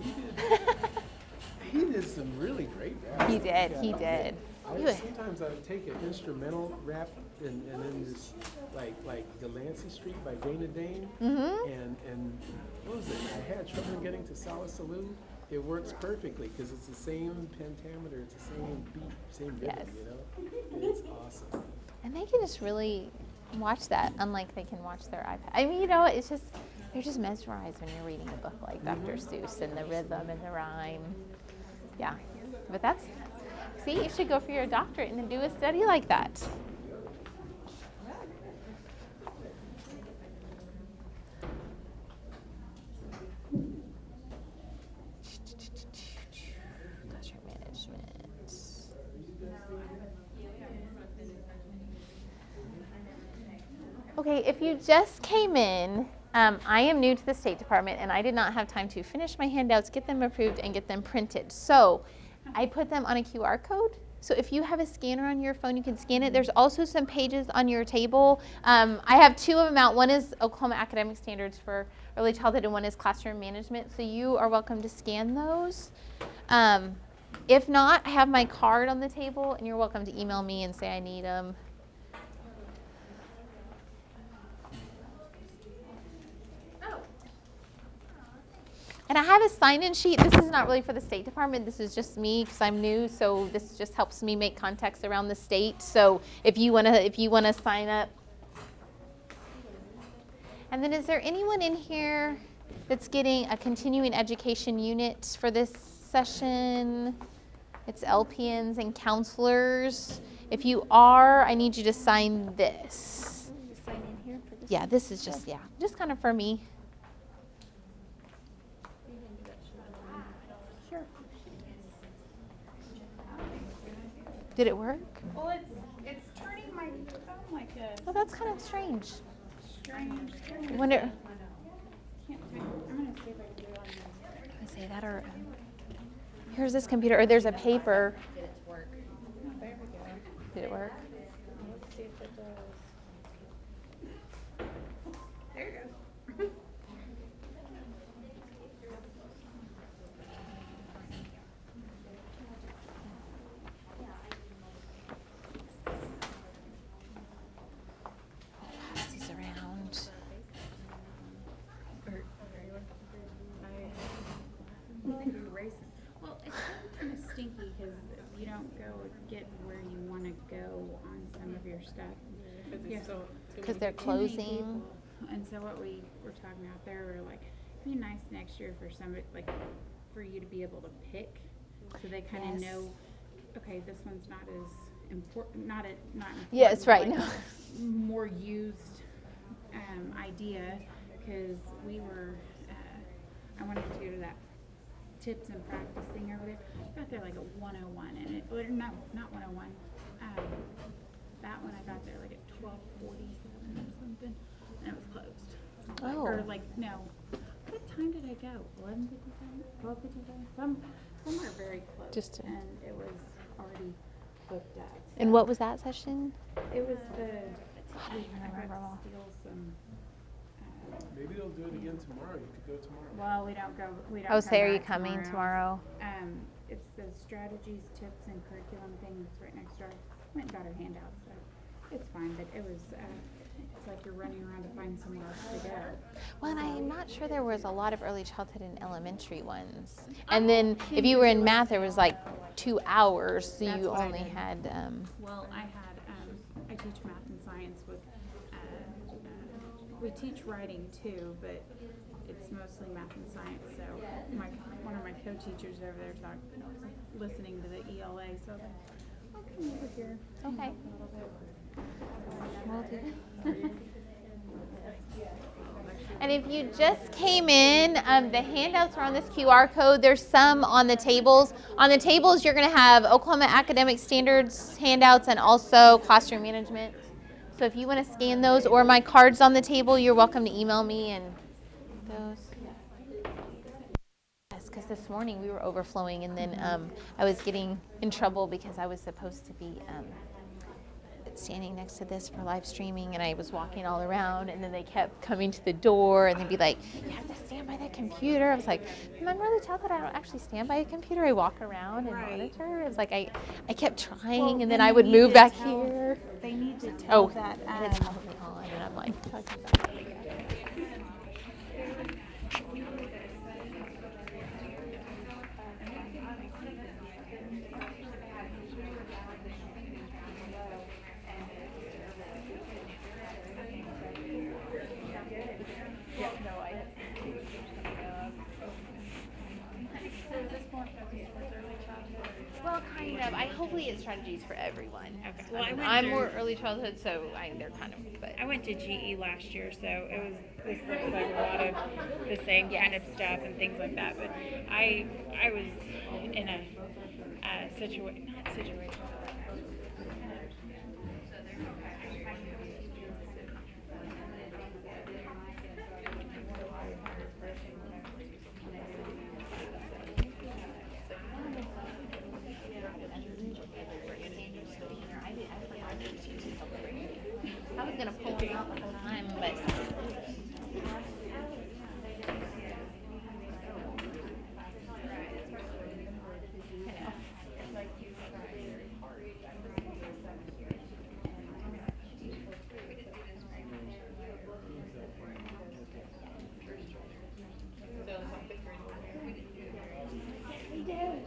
He did some really great rap. He did. Sometimes I take an instrumental rap and then this, like Delancey Street by Dana Dane. Mm-hmm. And what was it? I had trouble getting to Sala Salute. It works perfectly because it's the same pentameter, it's the same beat, same rhythm, Yes. you know? It's awesome. And they can just really watch that, unlike they can watch their iPad. I mean, you know, it's just, they're just mesmerized when you're reading a book like Dr. Seuss and the rhythm and the rhyme. Yeah, but that's, see, you should go for your doctorate and do a study like that. Classroom management. Okay, if you just came in, I am new to the State Department and I did not have time to finish my handouts, get them approved, and get them printed. So I put them on a QR code. So if you have a scanner on your phone, you can scan it. There's also some pages on your table. I have two of them out. One is Oklahoma Academic Standards for Early Childhood and one is Classroom Management. So you are welcome to scan those. If not, I have my card on the table and you're welcome to email me and say I need them. And I have a sign-in sheet. This is not really for the State Department. This is just me because I'm new. So this just helps me make contacts around the state. So if you wanna sign up. And then is there anyone in here that's getting a continuing education unit for this session? It's LPNs and counselors. If you are, I need you to sign this. Sign in here for this. Yeah, this is just kind of for me. Sure. Did it work? Well, it's turning my phone like a Well, that's kind of strange. strange. I wonder. Can't do it. I'm gonna see if I can do it on this. I say that or here's this computer or there's a paper. Oh, there we go. Did it work? Let's see if it does. There you go. Pass these around. Well, it's kind of stinky because you don't go get where you want to go on some of your stuff. Because they're Too many closing. people. And so what we were talking about there, we were like, it'd be nice next year for somebody, like, for you to be able to pick, so they kind of Yes. know, okay, this one's not as important, not important. Yes, right. but No. more used idea, because we were, I wanted to go to that tips and practicing over there. Got there like at 101 and it, or no, not 101. That one I got there like at 12:47 or something, and it was closed. Oh. Or like, no, what time did I go? 11:57, 12:57, somewhere very close. Just to- and it was already booked up. And what was that session? It was the, I don't even I remember got all. to steal some, Maybe they'll do it again tomorrow. You could go tomorrow. well, we don't go, we don't Oh, come say, are you back coming tomorrow? It's the strategies, tips, and curriculum thing that's right next door. Went and got her handout, so it's fine, but it was, it's like you're running around to find somewhere else to go. Well, and I'm not sure there was a lot of early childhood and elementary ones. And then if you were in math, there was like 2 hours, so That's you what I only did. had. Well, I had, I teach math and science with, we teach writing too, but it's mostly math and science, so one of my co-teachers over there listening to the ELA, so I was like, I'll come over here. and Okay. help a little bit. Will do. And if you just came in, the handouts are on this QR code. There's some on the tables. On the tables, you're going to have Oklahoma Academic Standards handouts and also classroom management. So if you want to scan those or my cards on the table, you're welcome to email me and those. Yes, because this morning we were overflowing and then I was getting in trouble because I was supposed to be standing next to this for live streaming, and I was walking all around, and then they kept coming to the door, and they'd be like, you have to stand by that computer. I was like, am I really tell that I don't actually stand by a computer? I walk around and monitor. It was like I kept trying, and then I would move back here. They need to tell that. And it's all on, and I'm like, talking about it. Well, kind of. Hopefully it's strategies for everyone. Okay. Well, I'm more early childhood, so they're kind of. But I went to GE last year, so this looks like a lot of the same kind of stuff and things like that. But I was in a situation. I was gonna pull them out the whole time, but.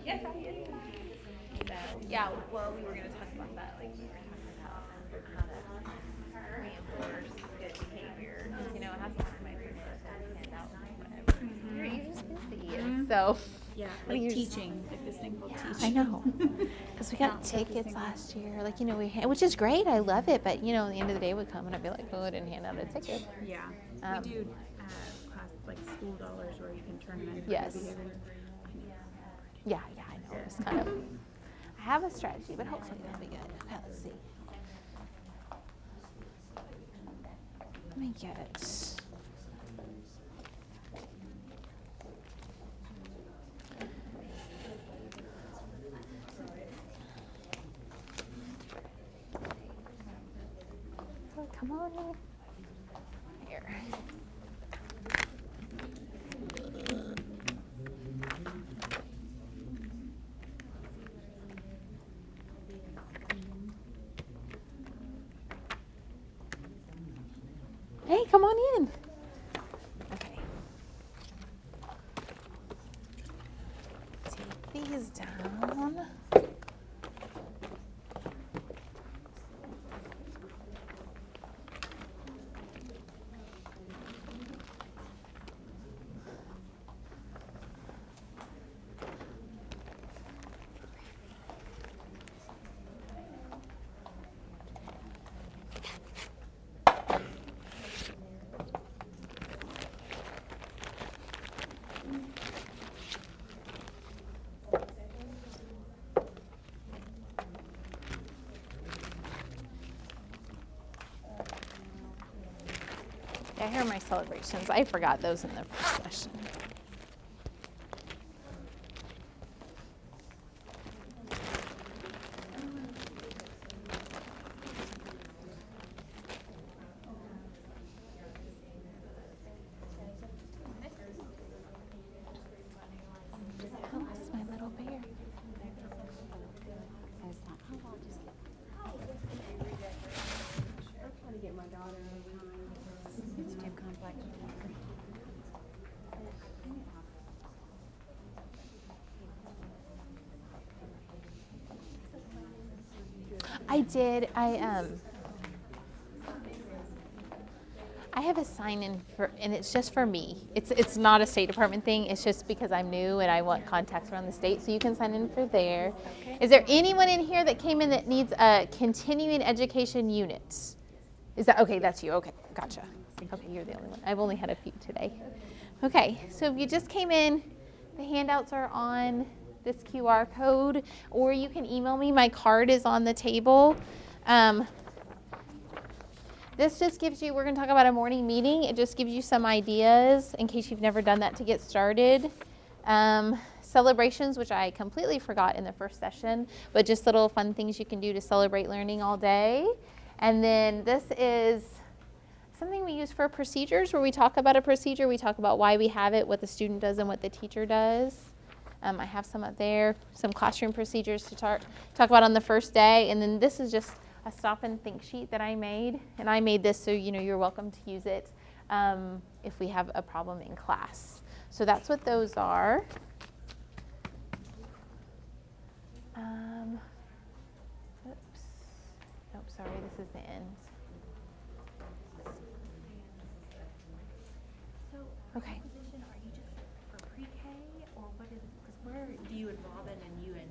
Yes, I did. So, yeah, well, we were going to talk about that. Like, we were talking about how to reinforce good behavior. You know, it has to happen by handout, whatever. You're just busy. So, Yeah, I mean, like you're just- teaching, like this thing called teaching. I know. Because we got tickets last year. Like, you know, which is great. I love it. But, you know, at the end of the day, would come and I'd be like, oh, I didn't hand out a ticket. Yeah, Um, we do class like school dollars where you can turn them in for Yes. good behavior. Yeah, I know. It's kind of. I have a strategy, but hopefully that'll be good. Okay, let's see. Let me get it. Oh, come on. Here. Hey, come on in. Okay. Take these down. Yeah, here are my celebrations. I forgot those in the first session. Oh, that's my little bear. I did. I have a sign-in for, and it's just for me. It's not a State Department thing. It's just because I'm new and I want contacts around the state. So you can sign in for there. Okay. Is there anyone in here that came in that needs a continuing education unit? Is that okay? That's you. Okay, gotcha. Okay, you're the only one. I've only had a few today. Okay, so if you just came in, the handouts are on this QR code, or you can email me. My card is on the table. This just gives you, we're going to talk about a morning meeting. It just gives you some ideas in case you've never done that to get started. Celebrations, which I completely forgot in the first session, but just little fun things you can do to celebrate learning all day. And then this is something we use for procedures, where we talk about a procedure, we talk about why we have it, what the student does and what the teacher does. I have some up there, some classroom procedures to talk about on the first day. And then this is just a stop and think sheet that I made. And I made this so you're welcome to use it if we have a problem in class. So that's what those are. Oops. Nope, sorry, this is the end. So, Okay. composition, are you just for pre-K, or what is, because where do you and Robin and you and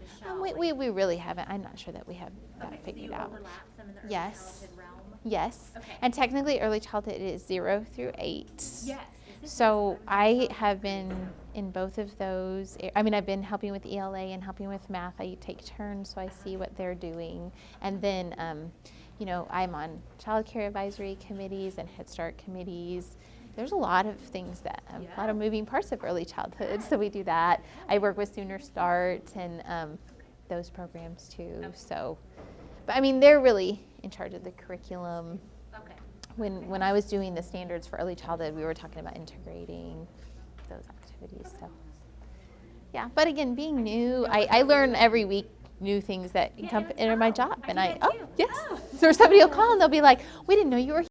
Michelle? We really haven't. I'm not sure that we have that Okay, so figured you out. overlap some in the early Yes. childhood realm? Yes. Okay. And technically early childhood is 0 through 8. Yes. So I have been in both of those. I mean, I've been helping with ELA and helping with math. I take turns, so I see what they're doing. And then, I'm on child care advisory committees and Head Start committees. There's a lot of things that, a lot of moving parts of early childhood, so we do that. I work with Sooner Start and those programs too. So, but I mean, they're really in charge of the curriculum. Okay. When I was doing the standards for early childhood, we were talking about integrating those activities. So, yeah. But again, being new, I learn every week new things that enter my job, and yes. So somebody will call and they'll be like, "We didn't know you were here."